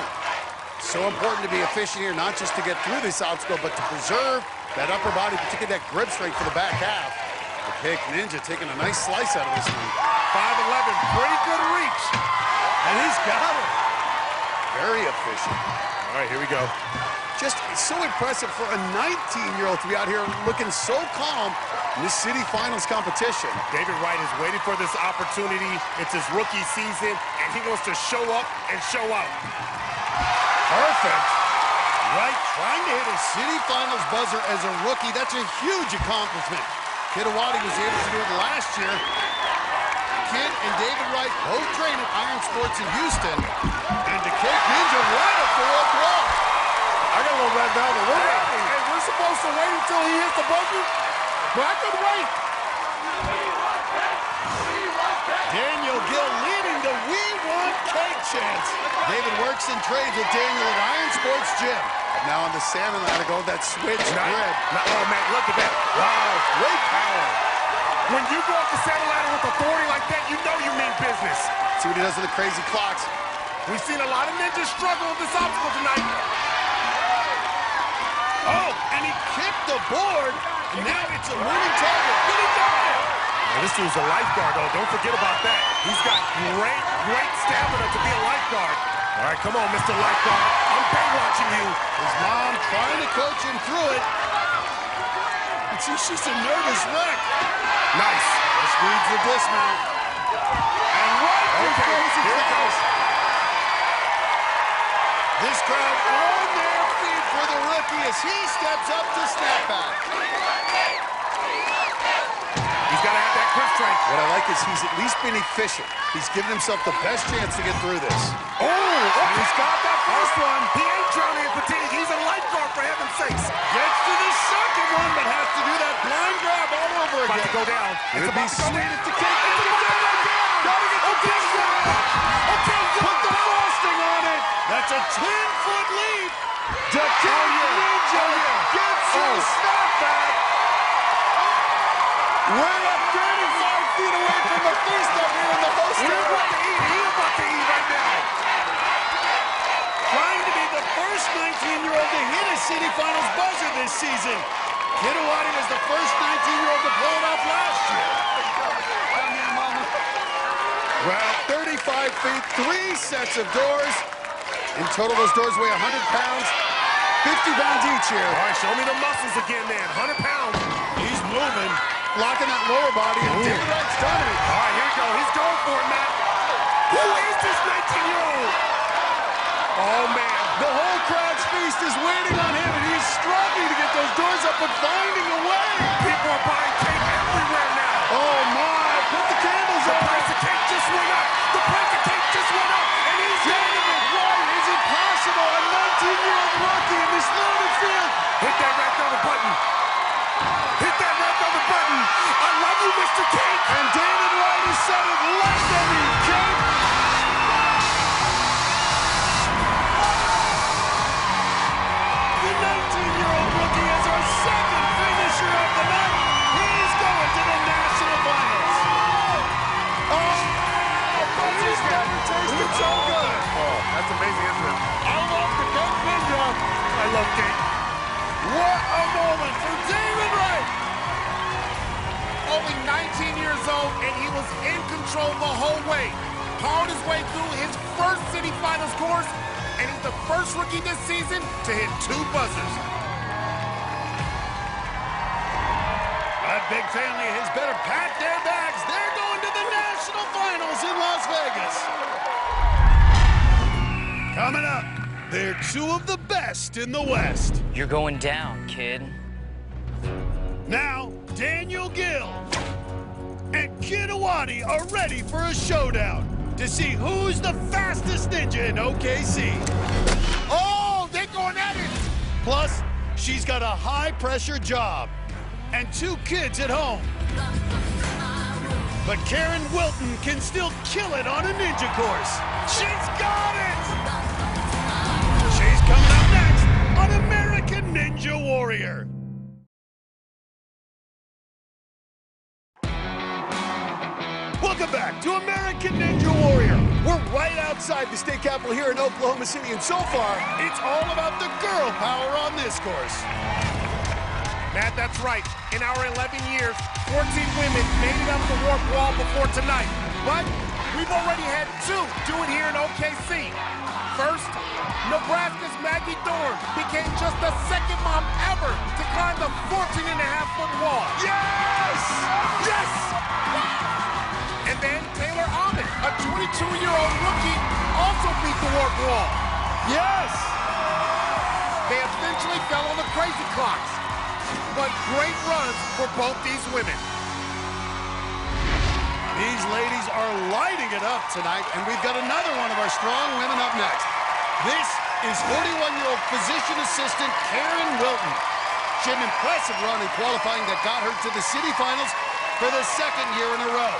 S1: So important to be efficient here, not just to get through this obstacle, but to preserve that upper body, particularly that grip strength for the back half. The Cake Ninja taking a nice slice out of this one.
S2: 5'11", pretty good reach.
S1: And he's got it. Very efficient.
S2: All right, here we go.
S1: Just so impressive for a 19-year-old to be out here looking so calm in this city finals competition.
S2: David Wright has waited for this opportunity. It's his rookie season, and he wants to show up and show out.
S1: Perfect. Wright trying to hit a city finals buzzer as a rookie. That's a huge accomplishment. Kitawati was able to do it last year. Kid and David Wright both train at Iron Sports in Houston. And the Cake Ninja right up the rope wall.
S2: I got a little red down the road. Hey, we're supposed to wait until he hits the buzzer? But I could wait.
S1: Daniel Gill leading the We Want Cake chants. David works and trades with Daniel at Iron Sports Gym. Now on the salmon ladder, go with that switch grip.
S2: Oh, man, look at that. Wow, great power. When you go up the salmon ladder with authority like that, you know you mean business.
S1: See what he does with the crazy clocks.
S2: We've seen a lot of ninjas struggle with this obstacle tonight.
S1: Oh, and he kicked the board, and now it's a moving target. Did he got it?
S2: Now, this dude's a lifeguard, though. Don't forget about that. He's got great stamina to be a lifeguard. All right, come on, Mr. Lifeguard. I'm watching you.
S1: His mom trying to coach him through it. And see, she's a nervous wreck.
S2: Nice.
S1: This needs the dismount. And right before
S2: here it goes.
S1: This crowd on their feet for the rookie as he steps up to snap back.
S2: He's got to have that grip strength.
S1: What I like is he's at least been efficient. He's given himself the best chance to get through this.
S2: Oh, okay. He's got that first one. He ain't drowning in fatigue. He's a lifeguard, for heaven's sakes.
S1: Gets to the second one, but has to do that blind grab all over again.
S2: About to go down.
S1: It's about to go down. It's the Cake.
S2: Gotta get the dismount. Okay,
S1: put the frosting on it. That's a 10-foot leap. The Cake Ninja gets his snapback. We're up 35 feet away from the feast up here in the host.
S2: He's about to eat. He's about to eat right now.
S1: Trying to be the first 19-year-old to hit a city finals buzzer this season. Kitawati was the first 19-year-old to pull it off last year. Well, 35 feet, 3 sets of doors. In total, those doors weigh 100 pounds, 50 pounds each here.
S2: All right, show me the muscles again, man. 100 pounds.
S1: He's moving, locking that lower body, and David Wright's done it.
S2: All right, here we go. He's going for it, Matt. Who is this 19-year-old? Oh, man.
S1: The whole crowd's feast is waiting on him, and he's struggling to get those doors up and finding a way.
S2: People are buying cake everywhere now.
S1: Oh, my. Put the candles
S2: up. The
S1: price
S2: of cake just went up. The price of cake just went up, and he's
S1: David Wright. Is it possible? A 19-year-old rookie in this loaded field.
S2: Hit that red velvet button. Hit that red velvet button. I love you, Mr. Cake.
S1: And David Wright has said it. Let them eat cake. The 19-year-old rookie is our second finisher of the night. He's going to the national finals. Oh, but he's never tasted so good.
S2: Oh, that's amazing, isn't it?
S1: I love the Cake Ninja.
S2: I love cake.
S1: What a moment for David Wright.
S2: Only 19 years old, and he was in control the whole way. Powered his way through his first city finals course, and he's the first rookie this season to hit 2 buzzers.
S1: That big family has better pack their bags. They're going to the national finals in Las Vegas. Coming up, they're two of the best in the West.
S16: You're going down, kid.
S1: Now, Daniel Gill and Kid Awadi are ready for a showdown to see who's the fastest ninja in OKC.
S2: Oh, they're going at it!
S1: Plus, she's got a high-pressure job and 2 kids at home. But Karen Wilton can still kill it on a ninja course. She's got it! She's coming up next on American Ninja Warrior. Welcome back to American Ninja Warrior. We're right outside the state capitol here in Oklahoma City, and so far, it's all about the girl power on this course.
S2: Matt, that's right. In our 11 years, 14 women made it up the warp wall before tonight. But we've already had 2 do it here in OKC. First, Nebraska's Maggie Dorn became just the 2nd mom ever to climb the 14.5-foot wall.
S1: Yes! Yes!
S2: And then Taylor Ahmed, a 22-year-old rookie, also beat the warp wall.
S1: Yes!
S2: They eventually fell on the crazy clocks. But great runs for both these women.
S1: These ladies are lighting it up tonight, and we've got another one of our strong women up next. This is 41-year-old physician assistant Karen Wilton. She had an impressive run in qualifying that got her to the city finals for the 2nd year in a row.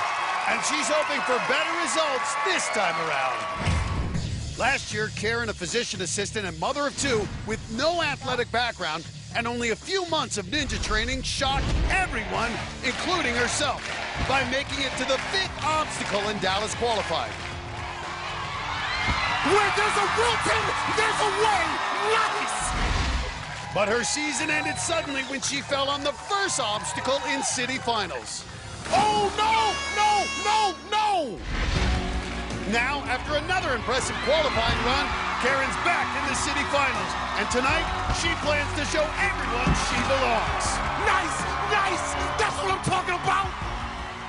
S1: And she's hoping for better results this time around. Last year, Karen, a physician assistant and mother of 2 with no athletic background and only a few months of ninja training, shocked everyone, including herself, by making it to the 5th obstacle in Dallas qualifying.
S2: Where there's a Wilton, there's a way. Nice!
S1: But her season ended suddenly when she fell on the first obstacle in city finals.
S2: Oh, no, no, no, no!
S1: Now, after another impressive qualifying run, Karen's back in the city finals. And tonight, she plans to show everyone she belongs.
S2: Nice, nice! That's what I'm talking about!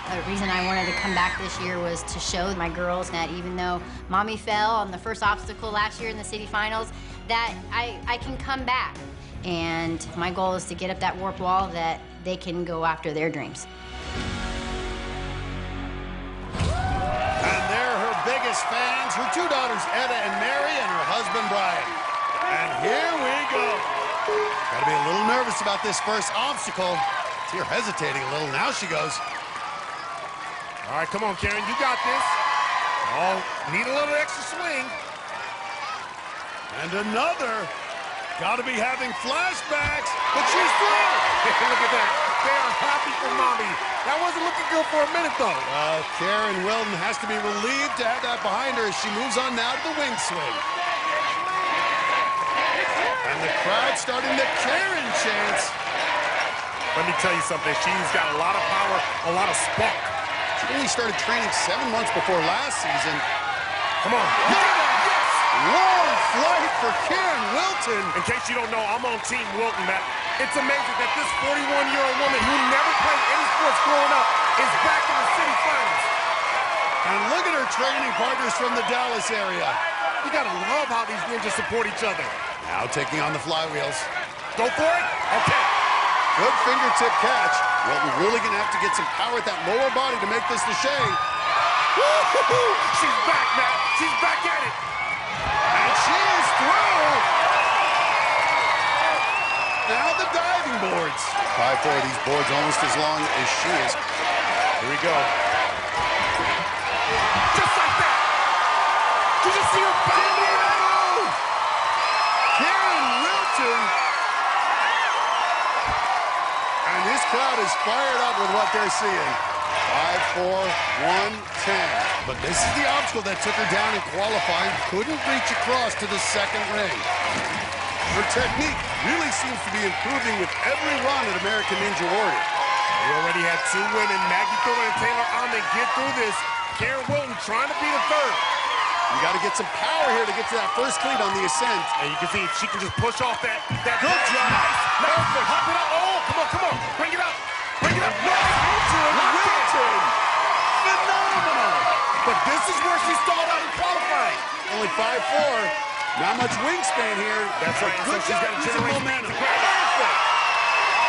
S17: The reason I wanted to come back this year was to show my girls that even though Mommy fell on the first obstacle last year in the city finals, that I can come back. And my goal is to get up that warp wall that they can go after their dreams.
S1: And they're her biggest fans, her 2 daughters, Etta and Mary, and her husband, Brian. And here we go. Gotta be a little nervous about this first obstacle. See her hesitating a little. Now she goes.
S2: All right, come on, Karen, you got this. Oh, need a little extra swing.
S1: And another. Gotta be having flashbacks, but she's through.
S2: Look at that. They are happy for Mommy. That wasn't looking good for a minute, though.
S1: Karen Wilton has to be relieved to have that behind her as she moves on now to the wing swing. And the crowd starting the Karen chants.
S2: Let me tell you something. She's got a lot of power, a lot of spark.
S1: She only started training 7 months before last season.
S2: Come on.
S1: Yes! Long flight for Karen Wilton.
S2: In case you don't know, I'm on Team Wilton, Matt. It's amazing that this 41-year-old woman who never played any sports growing up is back in the city finals.
S1: And look at her training partners from the Dallas area.
S2: You gotta love how these ninjas support each other.
S1: Now taking on the flywheels.
S2: Go for it. Okay.
S1: Good fingertip catch. Wilton really gonna have to get some power at that lower body to make this the shade.
S2: She's back, Matt. She's back at it.
S1: And she is through. Now the diving boards. 5'4", these boards almost as long as she is.
S2: Here we go. Just like that. Did you see her back?
S1: Karen Wilton. And this crowd is fired up with what they're seeing. 5'4", 110. But this is the obstacle that took her down in qualifying. Couldn't reach across to the 2nd ring. Her technique really seems to be improving with every run at American Ninja Warrior.
S2: We already had 2 women, Maggie Thorne and Taylor Ahmed, get through this. Karen Wilton trying to be the 3rd.
S1: You got to get some power here to get to that first cleat on the ascent.
S2: And you can see she can just push off that
S1: good job.
S2: Perfect. Hop it up. Oh, come on. Bring it up. Bring it up.
S1: Wilton. Phenomenal.
S2: But this is where she stalled out in qualifying.
S1: Only 5'4". Not much wingspan here.
S2: That's right.
S1: Good
S2: So she's
S1: job
S2: got to
S1: using
S2: generate
S1: momentum.
S2: Perfect.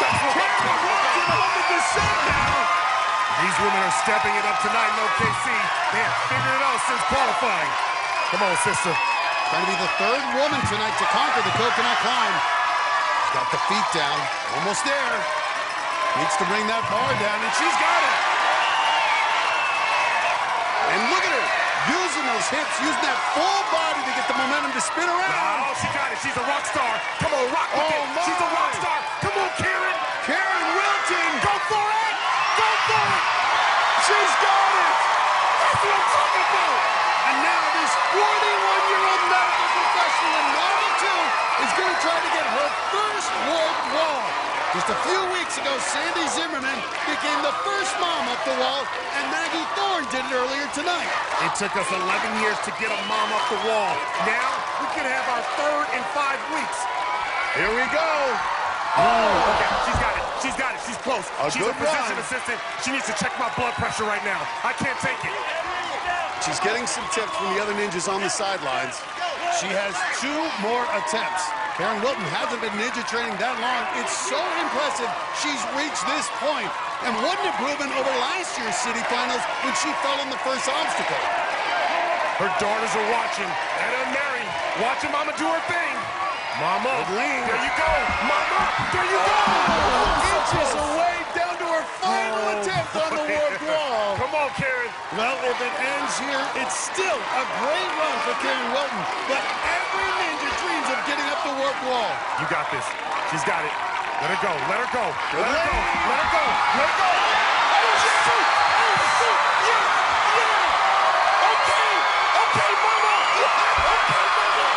S2: That's what I'm talking about.
S1: On the descent now.
S2: These women are stepping it up tonight in OKC. They have figured it out since qualifying. Come on, sister.
S1: Trying to be the third woman tonight to conquer the coconut climb. She's got the feet down. Almost there. Needs to bring that bar down, and she's got it. And look at her. Using those hips, using that full body to get the momentum to spin around.
S2: Oh, she got it. She's a rock star. Come on, rock with it.
S1: My.
S2: She's a rock star. Come on, Karen.
S1: Karen Wilton.
S2: Go for it. Go for it.
S1: She's got it.
S2: That's what I'm talking about.
S1: And now this 41-year-old medical professional in Model 2 is going to try to get her first warped wall. Just a few weeks ago, Sandy Zimmerman became the first mom up the wall, and Maggie Thorne did it earlier tonight.
S2: It took us 11 years to get a mom up the wall. Now, we can have our third in 5 weeks.
S1: Here we go.
S2: Oh, okay, she's got it. She's got it. She's close. She's a
S1: good
S2: physician
S1: run.
S2: assistant. She needs to check my blood pressure right now. I can't take it.
S1: She's getting some tips from the other ninjas on the sidelines. She has 2 more attempts. Karen Wilton hasn't been ninja training that long. It's so impressive she's reached this point. And what an improvement over last year's city finals when she fell in the first obstacle.
S2: Her daughters are watching. Etta and Mary, watching Mama do her thing. Mama, there you go. Mama, there you go.
S1: Inches away down to her final attempt on the warped wall.
S2: Come on, Karen.
S1: Well, if it ends here, it's still a great run for Karen Wilton. But every ninja dreams of getting up the warped wall.
S2: You got this. She's got it. Let her go. Let her go. Let her go. Let her go. Let her go. Oh, shoot. Oh, shoot. Yeah. Yeah. Okay. Okay, Mama. Okay, Mama.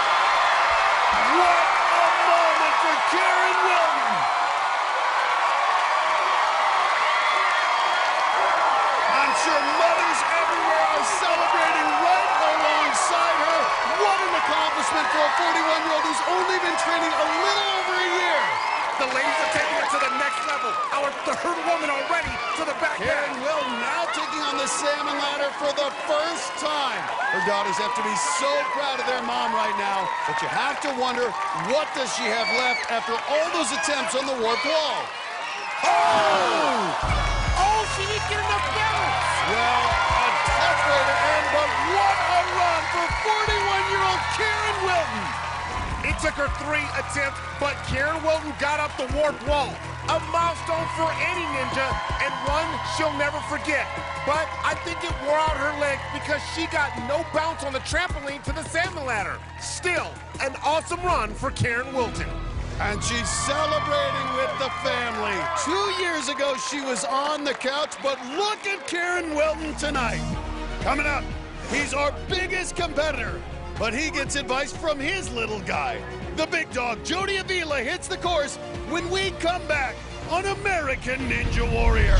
S1: What a moment for Karen Wilton. I'm sure mothers everywhere are celebrating right alongside her. What an accomplishment for a 41-year-old who's only been training a little over a year.
S2: The ladies are taking it to the next level. Our third woman already to the back.
S1: Karen Wilton now taking on the salmon ladder for the first time. Her daughters have to be so proud of their mom right now, but you have to wonder, what does she have left after all those attempts on the warped wall?
S2: Oh, she didn't get enough balance.
S1: Well, a tough way to end, but what a run for 41-year-old Karen Wilton.
S2: It took her 3 attempts, but Karen Wilton got up the warped wall. A milestone for any ninja, and one she'll never forget. But I think it wore out her legs because she got no bounce on the trampoline to the salmon ladder. Still, an awesome run for Karen Wilton.
S1: And she's celebrating with the family. 2 years ago, she was on the couch, but look at Karen Wilton tonight. Coming up, he's our biggest competitor, but he gets advice from his little guy. The big dog, Jody Avila, hits the course when we come back on American Ninja Warrior.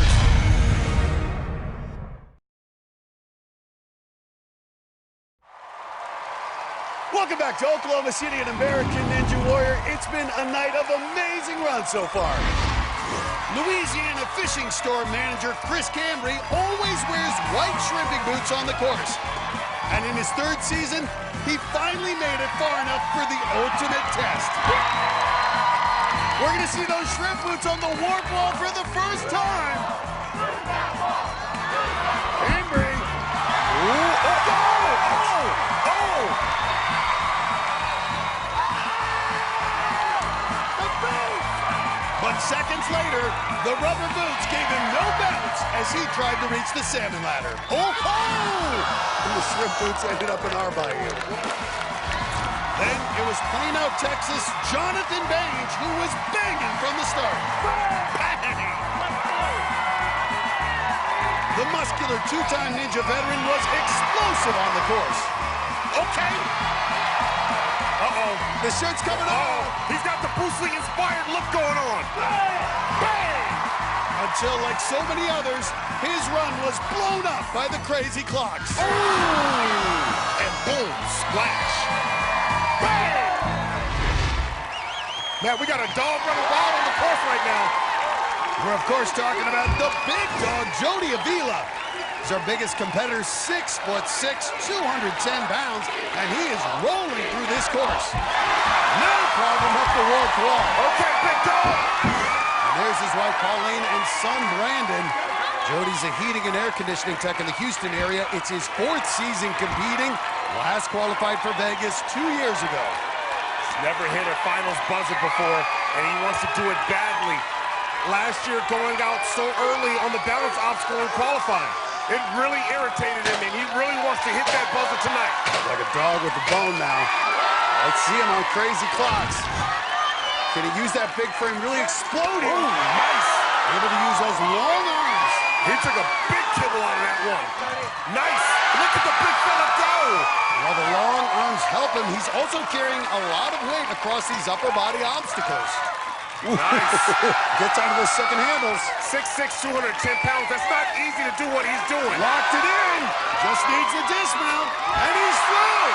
S1: Welcome back to Oklahoma City and American Ninja Warrior. It's been a night of amazing runs so far. Louisiana fishing store manager Chris Cambry always wears white shrimping boots on the course. And in his 3rd season, he finally made it far enough for the ultimate test. We're going to see those shrimp boots on the warp wall for the first time. Cambry. Ooh, But seconds later, the rubber boots gave him no bounce as he tried to reach the salmon ladder. And the shrimp boots ended up in our bayou. Then it was Plano, Texas, Jonathan Bange, who was banging from the start. Bang! The muscular 2-time ninja veteran was explosive on the course.
S2: Okay. Uh-oh.
S1: The shirt's coming off.
S2: He's got the Bruce Lee inspired look going on. Bang!
S1: Until, like so many others, his run was blown up by the crazy clocks.
S2: Ooh! And boom, splash. Bang! Man, we got a dog running wild on the course right now.
S1: We're, of course, talking about the big dog, Jody Avila. is our biggest competitor, 6'6", 210 pounds, and he is rolling through this course. No problem up the warped wall.
S2: Okay, big dog.
S1: And there's his wife, Pauline, and son, Brandon. Jody's a heating and air conditioning tech in the Houston area. It's his 4th season competing. Last qualified for Vegas 2 years ago.
S2: He's never hit a finals buzzer before, and he wants to do it badly. Last year, going out so early on the balance obstacle in qualifying, it really irritated him, and he really wants to hit that buzzer tonight.
S1: Like a dog with a bone now. Let's see him on crazy clocks. Can he use that big frame really exploding?
S2: Oh, nice.
S1: Able to use those long arms.
S2: He took a big kibble out of that one. Nice. Look at the big fella go.
S1: While the long arms help him, he's also carrying a lot of weight across these upper body obstacles.
S2: Nice.
S1: Gets onto those second handles.
S2: 6'6", 210 pounds. That's not easy to do what he's doing.
S1: Locked it in. Just needs the dismount. And he's through.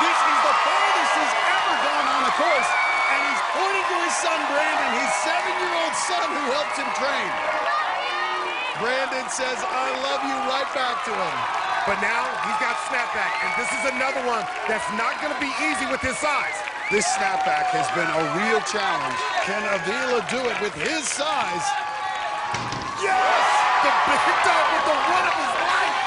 S1: This is the farthest he's ever gone on the course. And he's pointing to his son, Brandon, his 7-year-old son who helps him train. Brandon says, I love you, right back to him.
S2: But now he's got snapback, and this is another one that's not going to be easy with his size.
S1: This snapback has been a real challenge. Can Avila do it with his size?
S2: Yes! The big dog with the run of his life.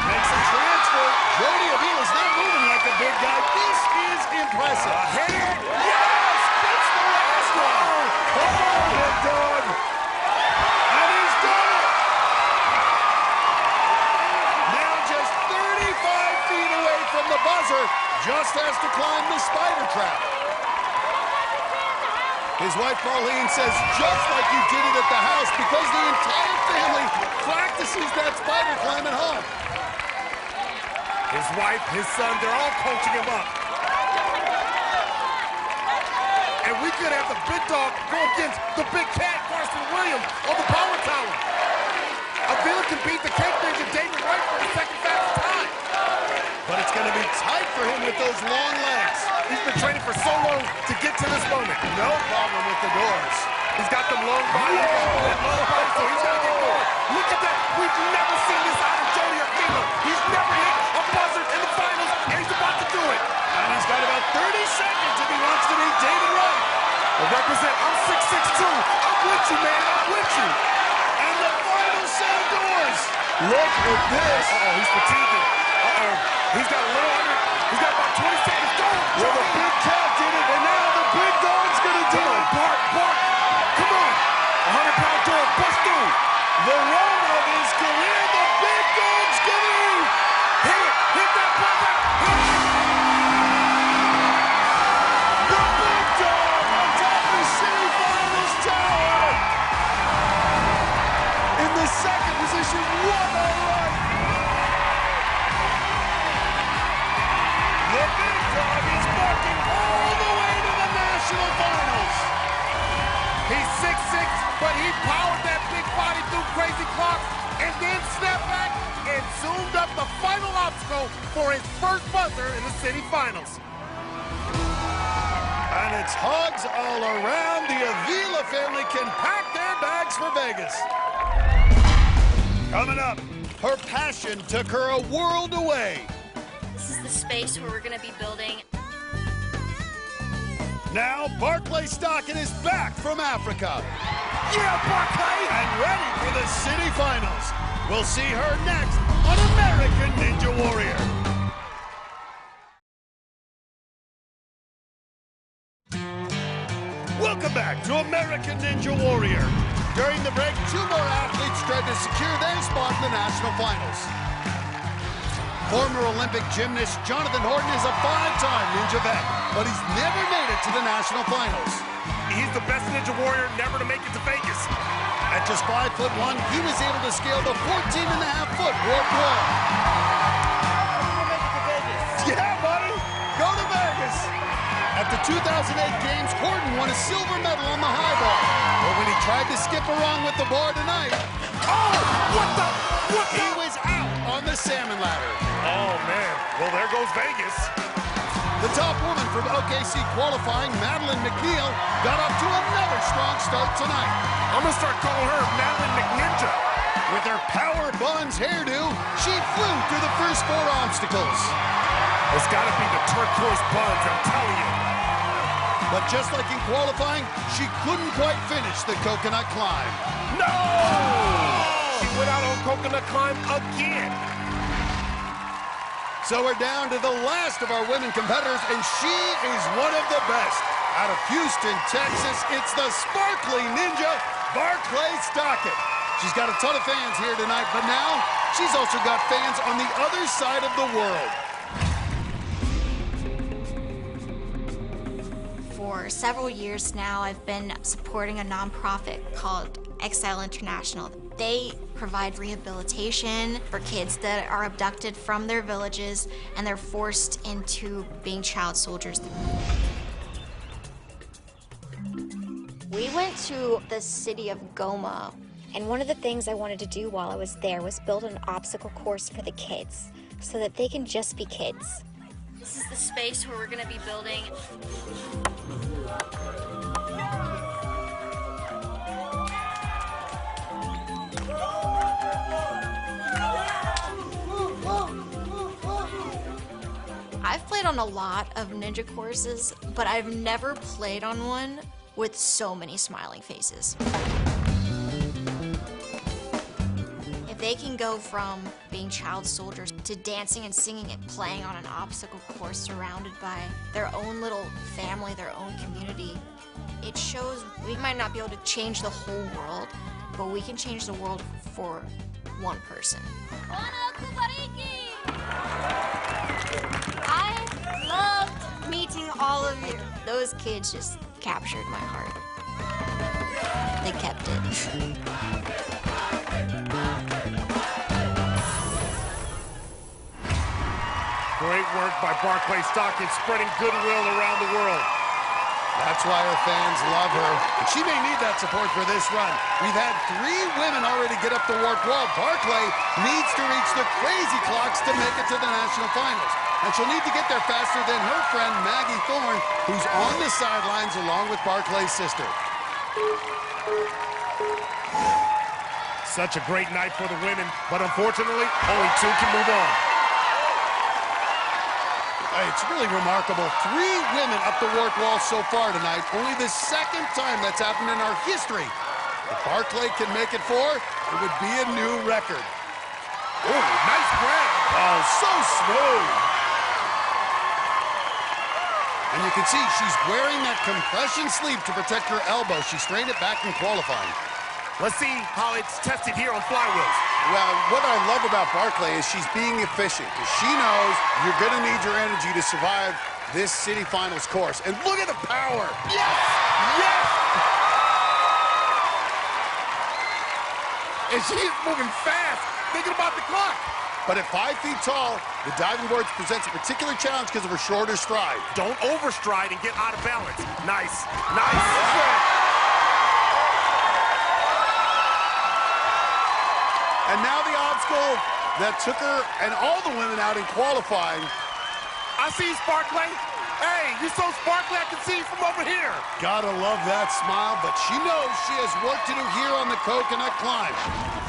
S1: Makes a transfer. Jody Avila's not moving like a big guy. This is impressive.
S2: Hand. Yes! That's the last one. Come on, big dog.
S1: And he's done it. Now just 35 feet away from the buzzer. Just has to climb the spider trap. His wife, Pauline, says, just like you did it at the house, because the entire family practices that spider climb at home.
S2: His wife, his son, they're all coaching him up. And we could have the big dog go against the big cat, Carson Williams, on the power tower. Avila can beat the cake ninja David Wright for the second fastest time.
S1: But it's going to be tight for him with those long legs.
S2: He's been training for so long to get to this moment.
S1: No problem with the doors.
S2: He's got them long body, that long body, so he's got to get going. Look at that. We've never seen this out of Jody Avila. He's never hit a buzzer in the finals, and he's about to do it.
S1: And he's got about 30 seconds if he wants to beat David Wright.
S2: Well, represent, I'm 6'6", 2. I'm with you, man. I'm with you.
S1: And the final set of doors. Look at this.
S2: Uh-oh, he's fatiguing. Uh-oh. He's got a little under. He's got about 20 seconds. Go!
S1: Well, the big cat did it, and now the big dog's going to do it.
S2: Bark, bark. Come on. 100-pound door. Bust through.
S1: The run of his career, the big dog's giving.
S2: Hit it. Hit that buzzer. Hit it.
S1: The big dog on top of the semifinals tower. In the second position, what a run. The big dog is marking all the way to the national finals.
S2: He's 6'6", but he powered that big body through crazy clocks and then snapped back and zoomed up the final obstacle for his first buzzer in the city finals.
S1: And it's hugs all around. The Avila family can pack their bags for Vegas. Coming up, her passion took her a world away.
S16: This is the space where we're going to be building.
S1: Now, Barclay Stockton is back from Africa.
S2: Yeah, Barclay!
S1: And ready for the city finals. We'll see her next on American Ninja Warrior. Welcome back to American Ninja Warrior. During the break, 2 more athletes tried to secure their spot in the national finals. Former Olympic gymnast Jonathan Horton is a 5-time Ninja vet, but he's never made it to the national finals.
S2: He's the best Ninja Warrior never to make it to Vegas.
S1: At just 5'1", he was able to scale the 14.5-foot warp wall. Yeah, buddy, go to Vegas. At the 2008 Games, Horton won a silver medal on the high bar. But when he tried to skip around with the bar tonight, he was out on the salmon ladder.
S2: Oh, man. Well, there goes Vegas.
S1: The top woman from OKC qualifying, Madeline McNeil, got off to another strong start tonight.
S2: I'm going to start calling her Madeline McNinja.
S1: With her Power Bonds hairdo, she flew through the first 4 obstacles.
S2: It's got to be the turquoise buns, I'm telling you.
S1: But just like in qualifying, she couldn't quite finish the coconut climb.
S2: No! She went out on coconut climb again.
S1: So we're down to the last of our women competitors, and she is one of the best. Out of Houston, Texas, it's the sparkly ninja, Barclay Stockett. She's got a ton of fans here tonight, but now she's also got fans on the other side of the world.
S15: For several years now, I've been supporting a nonprofit called Exile International. They provide rehabilitation for kids that are abducted from their villages and they're forced into being child soldiers. We went to the city of Goma, and one of the things I wanted to do while I was there was build an obstacle course for the kids so that they can just be kids.
S16: This is the space where we're going to be building.
S15: I've played on a lot of ninja courses, but I've never played on one with so many smiling faces. If they can go from being child soldiers to dancing and singing and playing on an obstacle course surrounded by their own little family, their own community, it shows we might not be able to change the whole world, but we can change the world for one person. I loved meeting all of you. Those kids just captured my heart. They kept it.
S2: Great work by Barclay Stockett, spreading goodwill around the world.
S1: That's why her fans love her. And she may need that support for this run. We've had 3 women already get up the warp wall. Barclay needs to reach the crazy clocks to make it to the national finals. And she'll need to get there faster than her friend Maggie Thorne, who's on the sidelines along with Barclay's sister.
S2: Such a great night for the women, but unfortunately, only 2 can move on.
S1: It's really remarkable. 3 women up the warp wall so far tonight. Only the 2nd time that's happened in our history. If Barclay can make it 4, it would be a new record.
S2: Oh, nice grab.
S1: Oh, so smooth. And you can see she's wearing that compression sleeve to protect her elbow. She strained it back in qualifying.
S2: Let's see how it's tested here on flywheels.
S1: Well, what I love about Barclay is she's being efficient. She knows you're going to need your energy to survive this city finals course. And look at the power. Yes! Yes!
S2: And she is moving fast, thinking about the clock.
S1: But at 5 feet tall, the diving board presents a particular challenge because of her shorter stride.
S2: Don't overstride and get out of balance. Nice. Nice.
S1: And now the obstacle that took her and all the women out in qualifying.
S2: I see you, Barclay. Hey, you're so sparkly I can see you from over here.
S1: Gotta love that smile, but she knows she has work to do here on the coconut climb.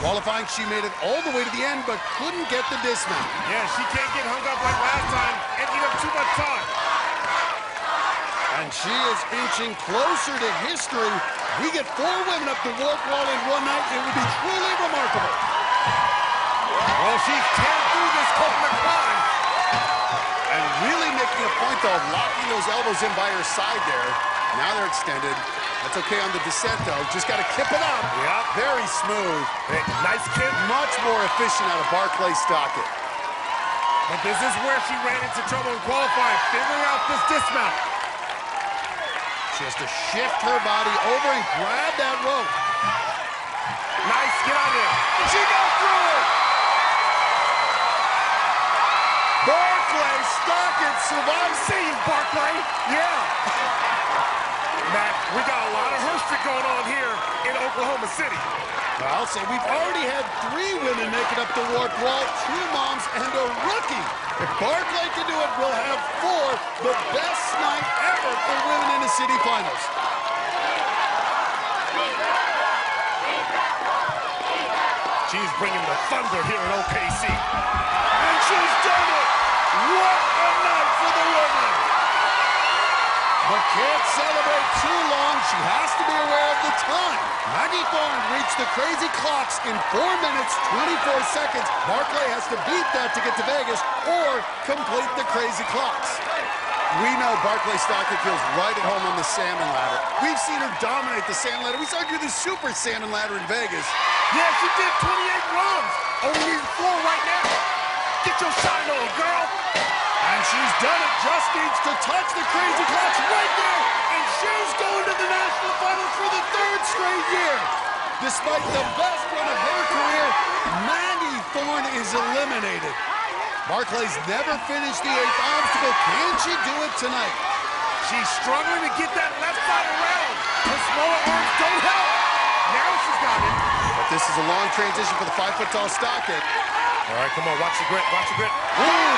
S1: Qualifying, she made it all the way to the end, but couldn't get the dismount.
S2: Yeah, she can't get hung up like last time and eat up too much time.
S1: And she is inching closer to history. We get 4 women up the warp wall in one night. It would be truly remarkable.
S2: Well, she's tearing through this coconut climb.
S1: And really making a point, though, of locking those elbows in by her side there. Now they're extended. That's okay on the descent, though. Just got to kip it up.
S2: Yep.
S1: Very smooth.
S2: Hey, nice kip.
S1: Much more efficient out of Barclay Stockett.
S2: But this is where she ran into trouble in qualifying, figuring out this dismount.
S1: She has to shift her body over and grab that rope.
S2: Nice, get out there.
S1: And she goes through it. Barclay Stockett survives.
S2: See you, Barclay. Yeah. Matt, we got a lot of history going on here in Oklahoma City.
S1: I'll say we've already had 3 women make it up the warp wall, 2 moms and a rookie. If Barclay can do it, we'll have 4, the best night ever for women in the city finals.
S2: She's bringing the thunder here in OKC.
S1: And she's done it! What a night for the women! But can't celebrate too long. She has to be aware of the time. Maggie Thorne reached the crazy clocks in 4 minutes, 24 seconds. Barclay has to beat that to get to Vegas or complete the crazy clocks. We know Barclay Stockton feels right at home on the salmon ladder. We've seen her dominate the salmon ladder. We saw her do the super salmon ladder in Vegas.
S2: Yeah, she did 28 runs. Only needs 4 right now. Get your shine on, girl.
S1: And she's done it. Just needs to touch the crazy clocks right there. And she's going to the national finals for the 3rd straight year. Despite the best run of her career, Maggie Thorne is eliminated. Barclay's never finished the 8th obstacle. Can she do it tonight?
S2: She's struggling to get that left side around. Her smaller arms don't help. Now she's got it.
S1: But this is a long transition for the 5-foot-tall stockade.
S2: All right, come on, watch the grit, watch the grit. Ooh,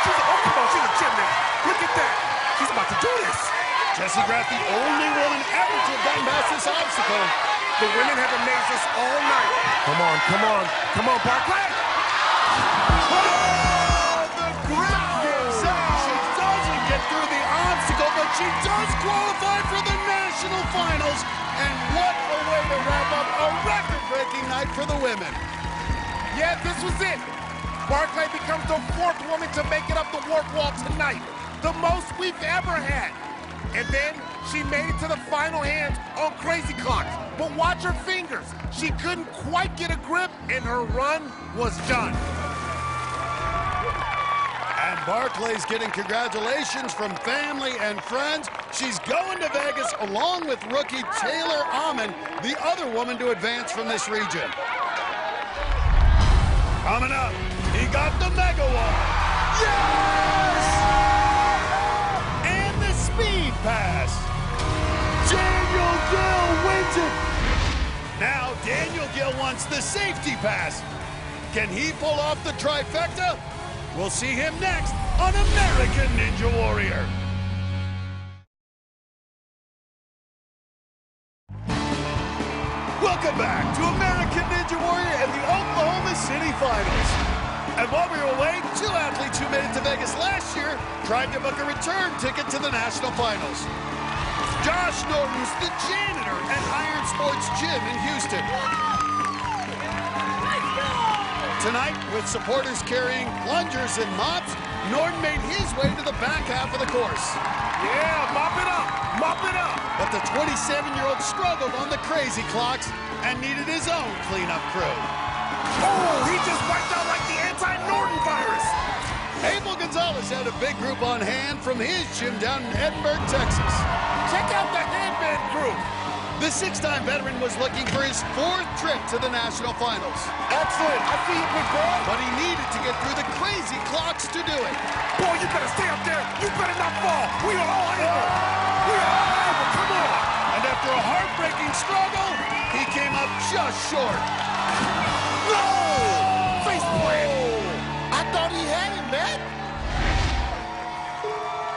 S2: she's a gymnast. Look at that. She's about to do this.
S1: Jessie Graff, the only woman ever to have gotten past this obstacle.
S2: The women have amazed us all night. Come on, come on. Come on, Barclay.
S1: Oh, the grip gives out. She doesn't get through the obstacle, but she does qualify for the national finals. And what a way to wrap up a record-breaking night for the women.
S2: Yeah, this was it. Barclay becomes the 4th woman to make it up the work wall tonight. The most we've ever had. And then she made it to the final hands on crazy clocks. But watch her fingers. She couldn't quite get a grip, and her run was done.
S1: And Barclay's getting congratulations from family and friends. She's going to Vegas along with rookie Taylor Amon, the other woman to advance from this region. Coming up, he got the mega wall. Yes! And the speed pass. Daniel Gill wins it. Now Daniel Gill wants the safety pass. Can he pull off the trifecta? We'll see him next on American Ninja Warrior. Welcome back to American Ninja Warrior and the Oklahoma City Finals. And while we were away, 2 athletes who made it to Vegas last year tried to book a return ticket to the National Finals. Josh Norton's the janitor at Iron Sports Gym in Houston. Tonight, with supporters carrying plungers and mops, Norton made his way to the back half of the course.
S2: Yeah, mop it up, mop it up.
S1: But the 27-year-old struggled on the crazy clocks and needed his own cleanup crew.
S2: Oh, he just wiped out like the anti-Norton virus.
S1: Abel Gonzalez had a big group on hand from his gym down in Edinburgh, Texas.
S2: Check out the headband crew.
S1: The 6-time veteran was looking for his 4th trip to the national finals.
S2: Excellent. I see you, big boy.
S1: But he needed to get through the crazy clocks to do it.
S2: Boy, you better stay up there. You better not fall. We are all able. We are all able. Come on.
S1: And after a heartbreaking struggle, he came up just short.
S2: No! Face plant. I thought he had him, man.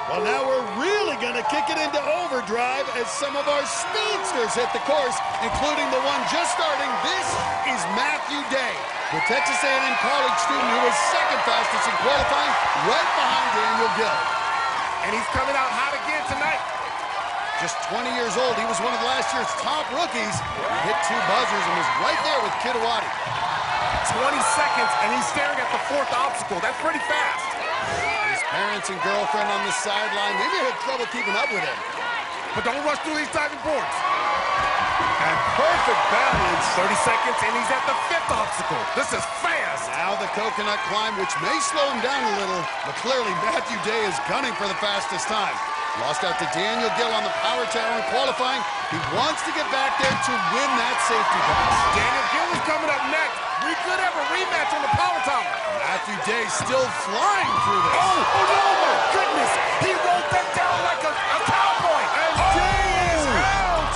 S1: Well, now we're really going to kick it into overdrive as some of our speedsters hit the course, including the one just starting. This is Matthew Day, the Texas A&M college student who was 2nd fastest in qualifying, right behind Daniel Gill.
S2: And he's coming out hot again tonight.
S1: Just 20 years old, he was one of last year's top rookies. He hit 2 buzzers and was right there with Kidawati.
S2: 20 seconds, and he's staring at the 4th obstacle. That's pretty fast.
S1: His parents and girlfriend on the sideline, maybe had trouble keeping up with him.
S2: But don't rush through these diving boards.
S1: And perfect balance.
S2: 30 seconds, and he's at the 5th obstacle. This is fast.
S1: Now the coconut climb, which may slow him down a little, but clearly Matthew Day is gunning for the fastest time. Lost out to Daniel Gill on the power tower in qualifying. He wants to get back there to win that safety pass.
S2: Daniel Gill is coming up next. We could have a rematch on the power tower.
S1: Matthew Day still flying through this.
S2: Oh no, my goodness. He rolled that down like a cowboy.
S1: And Day is out.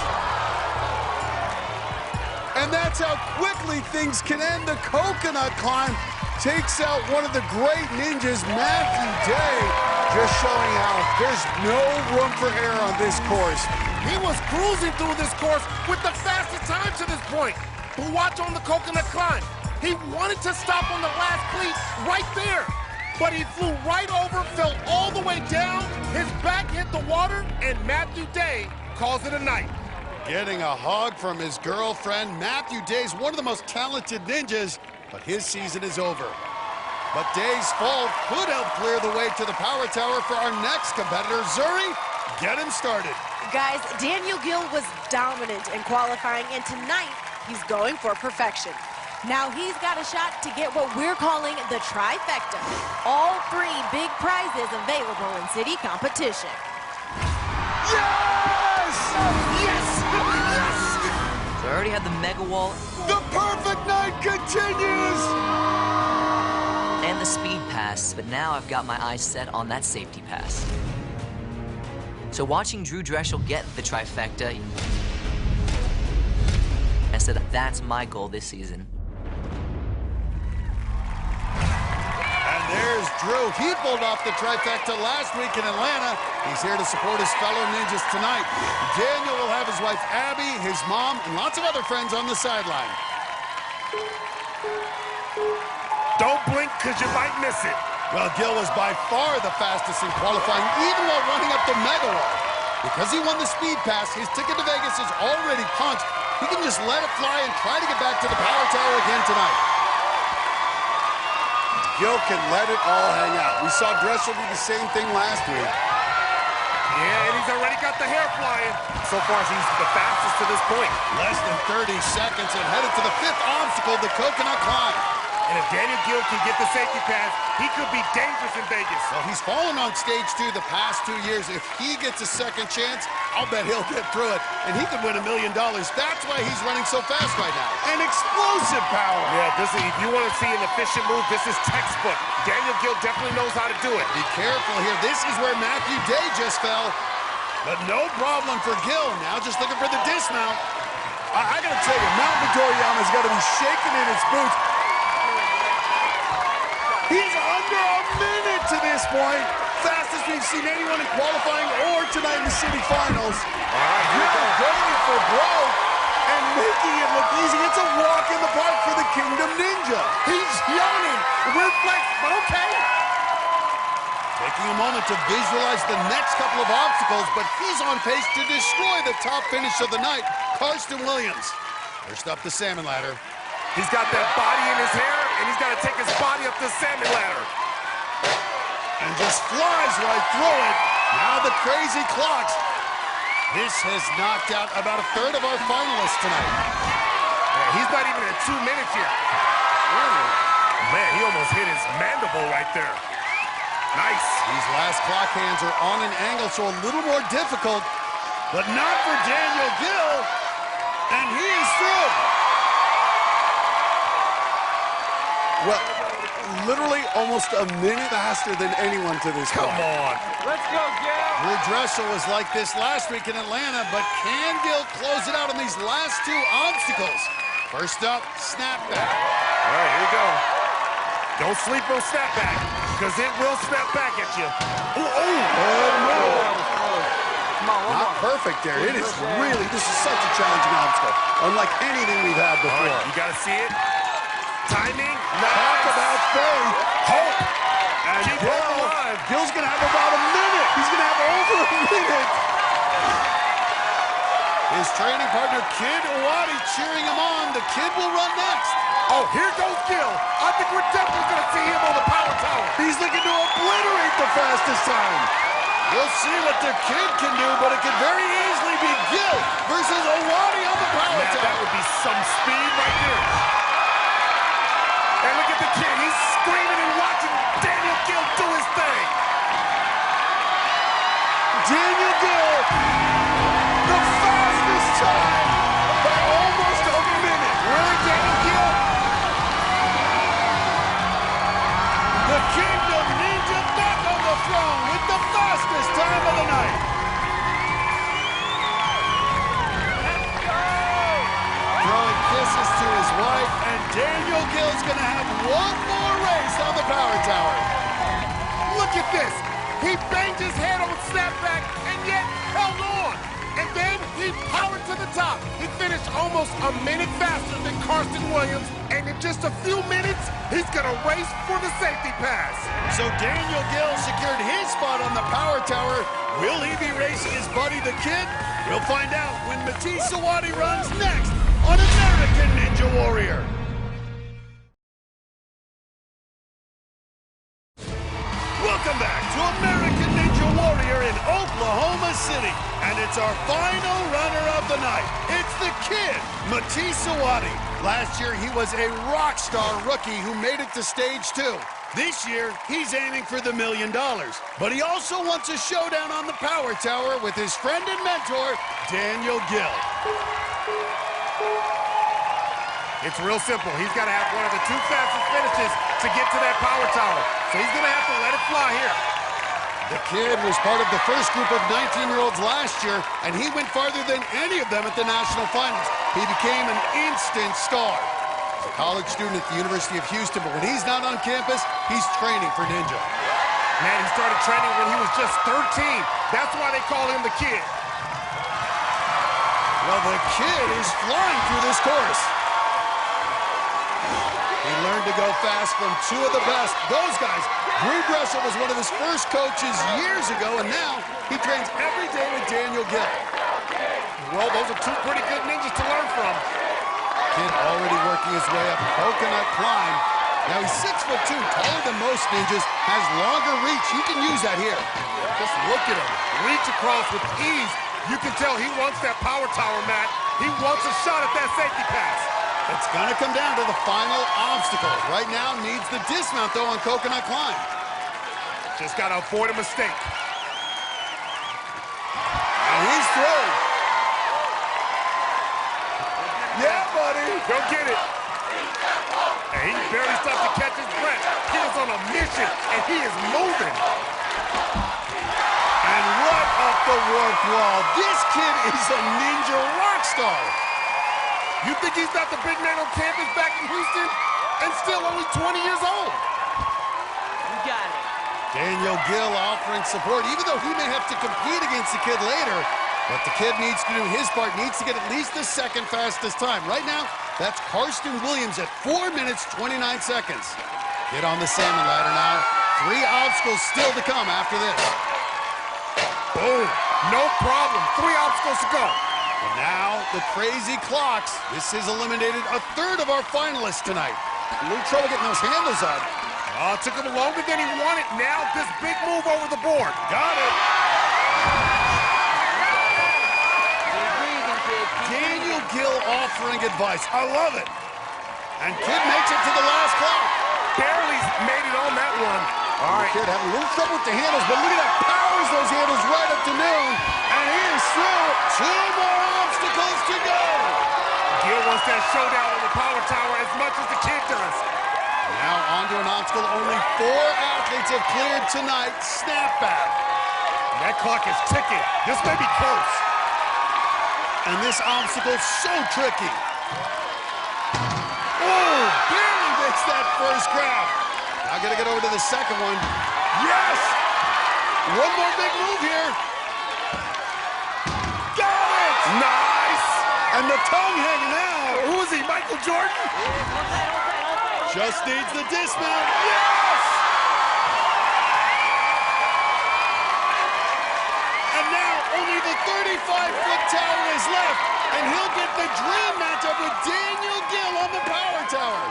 S1: And that's how quickly things can end. The coconut climb takes out one of the great ninjas, Matthew Day, just showing how there's no room for error on this course.
S2: He was cruising through this course with the fastest time to this point. But watch on the coconut climb. He wanted to stop on the last cleat right there, but he flew right over, fell all the way down, his back hit the water, and Matthew Day calls it a night.
S1: Getting a hug from his girlfriend. Matthew Day's one of the most talented ninjas, but his season is over. But Day's fall could help clear the way to the power tower for our next competitor. Zuri, get him started.
S3: Guys, Daniel Gill was dominant in qualifying, and tonight he's going for perfection. Now he's got a shot to get what we're calling the trifecta. All 3 big prizes available in city competition.
S1: Yes! Yes! Yes!
S18: So I already had the mega wall.
S1: The perfect night continues!
S18: And the speed pass, but now I've got my eyes set on that safety pass. So watching Drew Drechsel get the trifecta, I said that's my goal this season.
S1: And there's Drew. He pulled off the trifecta last week in Atlanta. He's here to support his fellow ninjas tonight. Daniel will have his wife Abby, his mom, and lots of other friends on the sideline.
S2: Don't blink, because you might miss it.
S1: Well, Gill was by far the fastest in qualifying, even while running up the mega wall. Because he won the speed pass, his ticket to Vegas is already punched. He can just let it fly and try to get back to the power tower again tonight. Gill can let it all hang out. We saw Drechsel do the same thing last week.
S2: Yeah, and he's already got the hair flying. So far, he's the fastest to this point.
S1: Less than 30 seconds and headed to the 5th obstacle, the coconut climb.
S2: And if Daniel Gill can get the safety pass, he could be dangerous in Vegas.
S1: Well, he's fallen on stage 2 the past 2 years. If he gets a second chance, I'll bet he'll get through it. And he could win $1 million. That's why he's running so fast right now. And explosive power.
S2: Yeah, if you want to see an efficient move, this is textbook. Daniel Gill definitely knows how to do it.
S1: Be careful here. This is where Matthew Day just fell. But no problem for Gill. Now just looking for the dismount. I got to tell you, Mount Midoriyama's got to be shaking in his boots. He's under a minute to this point. Fastest we've seen anyone in qualifying or tonight in the city finals. Now going for broke and making it look easy. It's a walk in the park for the Kingdom Ninja.
S2: He's yawning. Weird flex, but okay.
S1: Taking a moment to visualize the next couple of obstacles, but he's on pace to destroy the top finish of the night, Karsten Williams. First up the salmon ladder.
S2: He's got that body in his hair, and he's got to take his body up the salmon ladder.
S1: And just flies right through it. Now the crazy clocks. This has knocked out about a third of our finalists tonight.
S2: Yeah, he's not even at 2 minutes yet. Ooh. Man, he almost hit his mandible right there. Nice.
S1: These last clock hands are on an angle, so a little more difficult, but not for Daniel Gill. And he is through. Well, literally almost a minute faster than anyone to this point.
S2: Come on.
S12: Let's go, Gill.
S1: Drew Drechsel was like this last week in Atlanta, but can Gill close it out on these last 2 obstacles? First up, snapback.
S2: All right, here we go. Don't sleep on snapback, because it will snap back at you. Ooh,
S1: no. Not perfect there. It is really, this is such a challenging obstacle, unlike anything we've had before.
S2: Right, you got to see it. Timing.
S1: Talk about faith.
S2: Hope.
S1: And Gill's going to have about a minute. He's going to have over a minute. His training partner, Kid Owati, cheering him on. The kid will run next.
S2: Oh, here goes Gill. I think we're definitely going to see him on the power tower.
S1: He's looking to obliterate the fastest time. We'll see what the kid can do, but it could very easily be Gill versus Owati on the power tower.
S2: That would be some speed right there. And look at the kid. He's screaming and watching Daniel Gill do his thing.
S1: Daniel Gill, the fastest time by almost a minute.
S2: Really, Daniel Gill?
S1: The Kingdom Ninja back on the throne with the fastest time of the night. Throwing kisses to his wife, and Daniel Gill's gonna have one more race on the power tower.
S2: Look at this. He banged his head on snapback and yet held on. And then he powered to the top. He finished almost a minute faster than Karsten Williams, and And in just a few minutes, he's gonna race for the safety pass.
S1: So Daniel Gill secured his spot on the power tower. Will he be racing his buddy the Kid? We'll find out when Matisse Sawadi runs next on American Ninja Warrior. Welcome back to American Ninja Warrior in Oklahoma City. And it's our final runner of the night. It's the Kid, Matisse Sawadi. Last year, he was a rock star rookie who made it to stage 2. This year, he's aiming for the $1 million. But he also wants a showdown on the power tower with his friend and mentor, Daniel Gill.
S2: It's real simple. He's got to have one of the 2 fastest finishes to get to that power tower. So he's going to have to let it fly here.
S1: The Kid was part of the first group of 19-year-olds last year, and he went farther than any of them at the national finals. He became an instant star. He's a college student at the University of Houston, but when he's not on campus, he's training for Ninja.
S2: Man, he started training when he was just 13. That's why they call him the Kid.
S1: Well, the Kid is flying through this course. He learned to go fast from 2 of the best. Those guys, Drew Dressel was one of his first coaches years ago, and now he trains every day with Daniel Gill.
S2: Well, those are 2 pretty good ninjas to learn from.
S1: Kid already working his way up coconut climb. Now he's 6'2", taller than most ninjas, has longer reach. He can use that here.
S2: Just look at him. Reach across with ease. You can tell he wants that power tower, Matt. He wants a shot at that safety pass.
S1: It's gonna come down to the final obstacle. Right now needs the dismount though on coconut climb.
S2: Just gotta avoid a mistake.
S1: And he's through. Yeah, buddy.
S2: Go get it. And he barely stopped to catch his breath. He was on a mission, and he is moving.
S1: And right up the warp wall. This kid is a ninja rock star.
S2: You think he's not the big man on campus back in Houston? And still only 20 years old.
S19: You got it.
S1: Daniel Gill offering support, even though he may have to compete against the Kid later. But the Kid needs to do his part, needs to get at least the 2nd fastest time. Right now, that's Karsten Williams at 4 minutes, 29 seconds. Get on the salmon ladder now. 3 obstacles still to come after this.
S2: Boom. No problem. 3 obstacles to go.
S1: And now, the crazy clocks. This has eliminated a 1/3 of our finalists tonight. A little trouble getting those handles on.
S2: Oh, it took him longer than he wanted. Now, this big move over the board.
S1: Got it.
S19: Keep breathing, Kid.
S1: Daniel Gill offering advice. I love it. And Kid makes it to the last clock.
S2: Barely made it on that one.
S1: All right. Kid having a little trouble with the handles, but look at that. Powers those handles right up to noon. And he is through. 2 more obstacles to go.
S2: Gill wants that showdown on the power tower as much as the Kid does.
S1: Now onto an obstacle only 4 athletes have cleared tonight. Snapback.
S2: That clock is ticking. This may be close.
S1: And this obstacle's so tricky. Oh, barely missed that first grab. Now gotta get over to the second one. Yes! One more big move here. Got it!
S2: Nice!
S1: And the tongue hanging out.
S2: Who is he, Michael Jordan?
S1: Just needs the dismount. Yes! And now only the 35-foot tower is left, and he'll get the dream matchup with Daniel Gill on the power tower.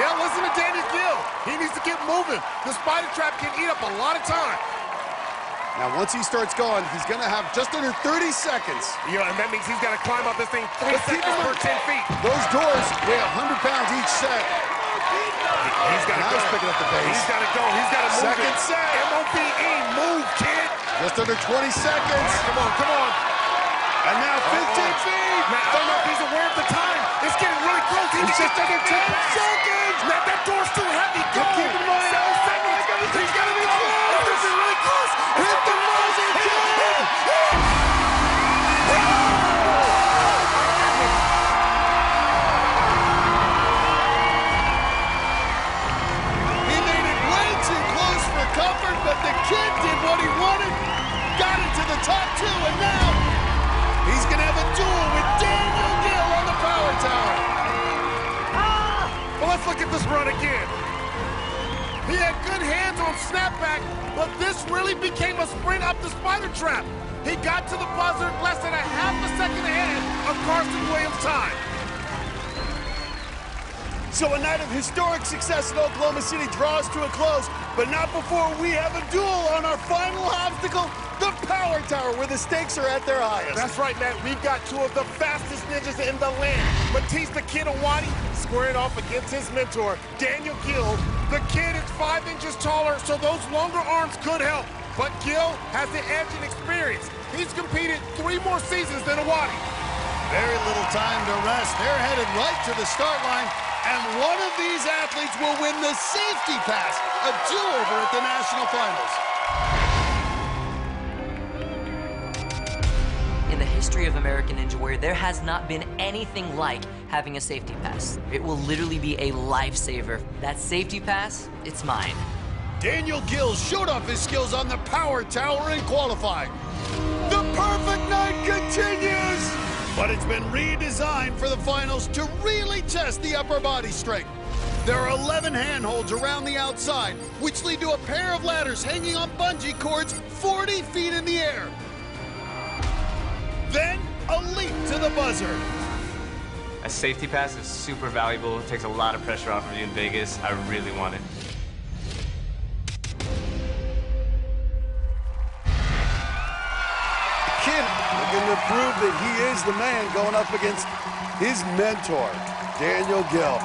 S2: Yeah, listen to Daniel Gill. He needs to get moving. The spider trap can eat up a lot of time.
S1: Now, once he starts going, he's going to have just under 30 seconds.
S2: Yeah, and that means he's got to climb up this thing 3 seconds per 10 feet.
S1: Those doors weigh 100 pounds each set.
S2: He's got to go.
S1: Picking up the pace.
S2: He's got to go. He's got to move.
S1: Second set.
S2: M-O-V-E, move, Kid.
S1: Just under 20 seconds.
S2: Right, come on, come on.
S1: And now 15 feet.
S2: Now, I don't know if he's aware of the time. It's getting really close.
S1: He's just under 10 seconds.
S2: Now, that door's too heavy. Go.
S1: Keep in mind.
S2: 7 seconds. He's got to be close. This is really close.
S1: Hit the Moses Kid. He made it way too close for comfort, but the Kid did what he wanted. Got it to the top 2, and now he's going to have a duel with Daniel Gill on the power tower.
S2: look at this run again. He had good hands on snapback, but this really became a sprint up the spider trap. He got to the buzzer less than a half a second ahead of Carson Williams' time.
S1: So a night of historic success in Oklahoma City draws to a close, but not before we have a duel on our final obstacle, the Power Tower, where the stakes are at their highest.
S2: That's right, Matt. We've got two of the fastest ninjas in the land. Matisse the Kid Awadi squaring off against his mentor, Daniel Gill. The kid is 5 inches taller, so those longer arms could help. But Gill has the edge and experience. He's competed 3 more seasons than Awadi.
S1: Very little time to rest. They're headed right to the start line, and one of these athletes will win the safety pass, a do-over at the national finals.
S18: In the history of American Ninja Warrior, there has not been anything like having a safety pass. It will literally be a lifesaver. That safety pass, it's mine.
S1: Daniel Gill showed off his skills on the Power Tower in qualifying. The perfect night continues! But it's been redesigned for the finals to really test the upper body strength. There are 11 handholds around the outside, which lead to a pair of ladders hanging on bungee cords 40 feet in the air. Then, a leap to the buzzer.
S12: A safety pass is super valuable. It takes a lot of pressure off of you in Vegas. I really want it.
S1: Kid looking to prove that he is the man going up against his mentor, Daniel Gill.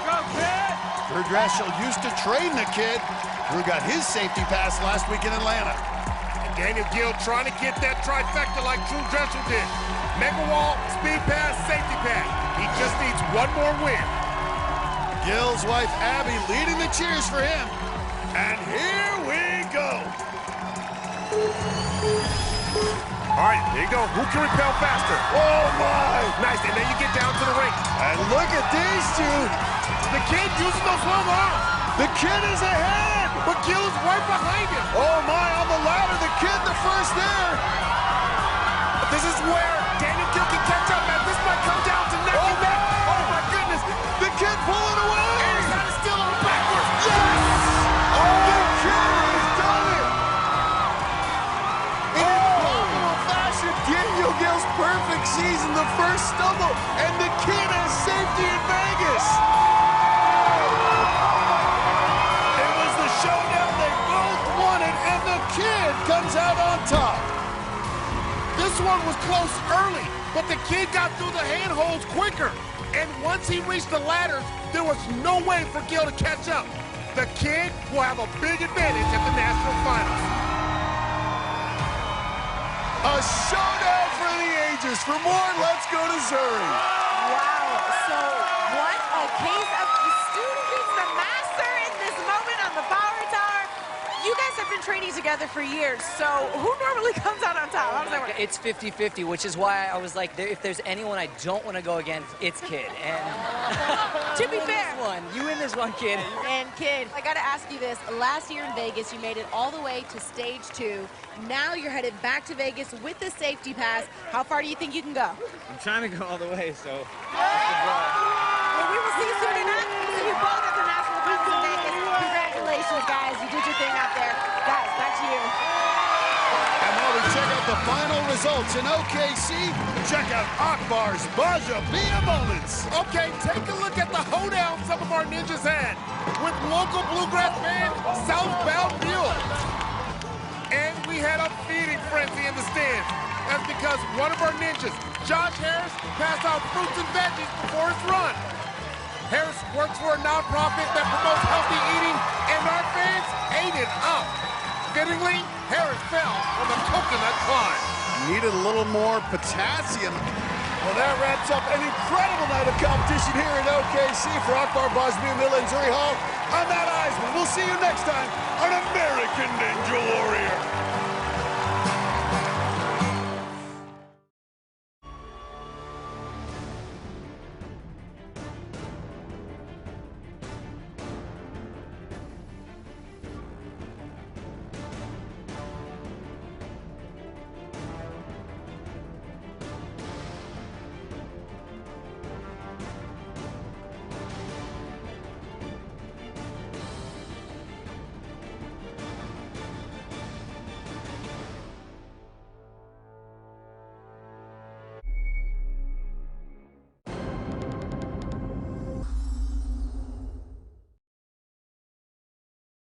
S2: Go, kid!
S1: Drew Dressel used to train the kid. Drew got his safety pass last week in Atlanta.
S2: And Daniel Gill trying to get that trifecta like Drew Dressel did. Mega wall, speed pass, safety pass. He just needs one more win.
S1: Gill's wife, Abby, leading the cheers for him. And here we go.
S2: All right, here you go. Who can repel faster?
S1: Oh, my.
S2: Nice, and then you get down to the ring.
S1: And look at these two.
S2: The kid using those long arms.
S1: The kid is ahead.
S2: But Gill is right behind him.
S1: Oh, my, on the ladder. The kid the first there.
S2: This is where Daniel Gill can catch up, man. This might come down to neck and neck. Oh, my goodness.
S1: The kid pulling away.
S2: And he's got to steal him backwards.
S1: Yes! Oh, the kid has done it. In phenomenal fashion, Daniel Gill's perfect season, the first stumble, and the kid has safety in Vegas. It was the showdown. They both won it, and the kid comes out on top.
S2: This one was close early, but the kid got through the handholds quicker. And once he reached the ladders, there was no way for Gill to catch up. The kid will have a big advantage at the national finals.
S1: A showdown for the ages. For more, let's go to Zuri.
S3: Wow, so what a case of the student beats the master in this moment on the Power Tower. You guys have been training together for years, so who normally comes out on top? How does that work?
S19: It's 50-50, which is why I was like, if there's anyone I don't want to go against, it's Kid. And
S3: To be fair.
S19: You win this one, Kid.
S3: And Kid, I gotta ask you this. Last year in Vegas, you made it all the way to stage 2. Now you're headed back to Vegas with the safety pass. How far do you think you can go?
S12: I'm trying to go all the way, so.
S3: Well, we will see you soon enough. We'll see you both at the national finals in Vegas. Congratulations, guys. You did your thing out there. Guys, back to you.
S1: And while we check out the final results in OKC, check out Akbar's Bajabia moments.
S2: Okay, take a look at the hoedown some of our ninjas had with local bluegrass band Southbound Mule. And we had a feeding frenzy in the stands. That's because one of our ninjas, Josh Harris, passed out fruits and veggies before his run. Harris works for a nonprofit that promotes healthy eating, and our fans ate it up. Fittingly, Harris fell on the coconut climb.
S1: Needed a little more potassium. Well, that wraps up an incredible night of competition here in OKC. For Akbar, Bajabia, Miller, and Zuri Hall, I'm Matt Eisman. We'll see you next time on American Ninja Warrior.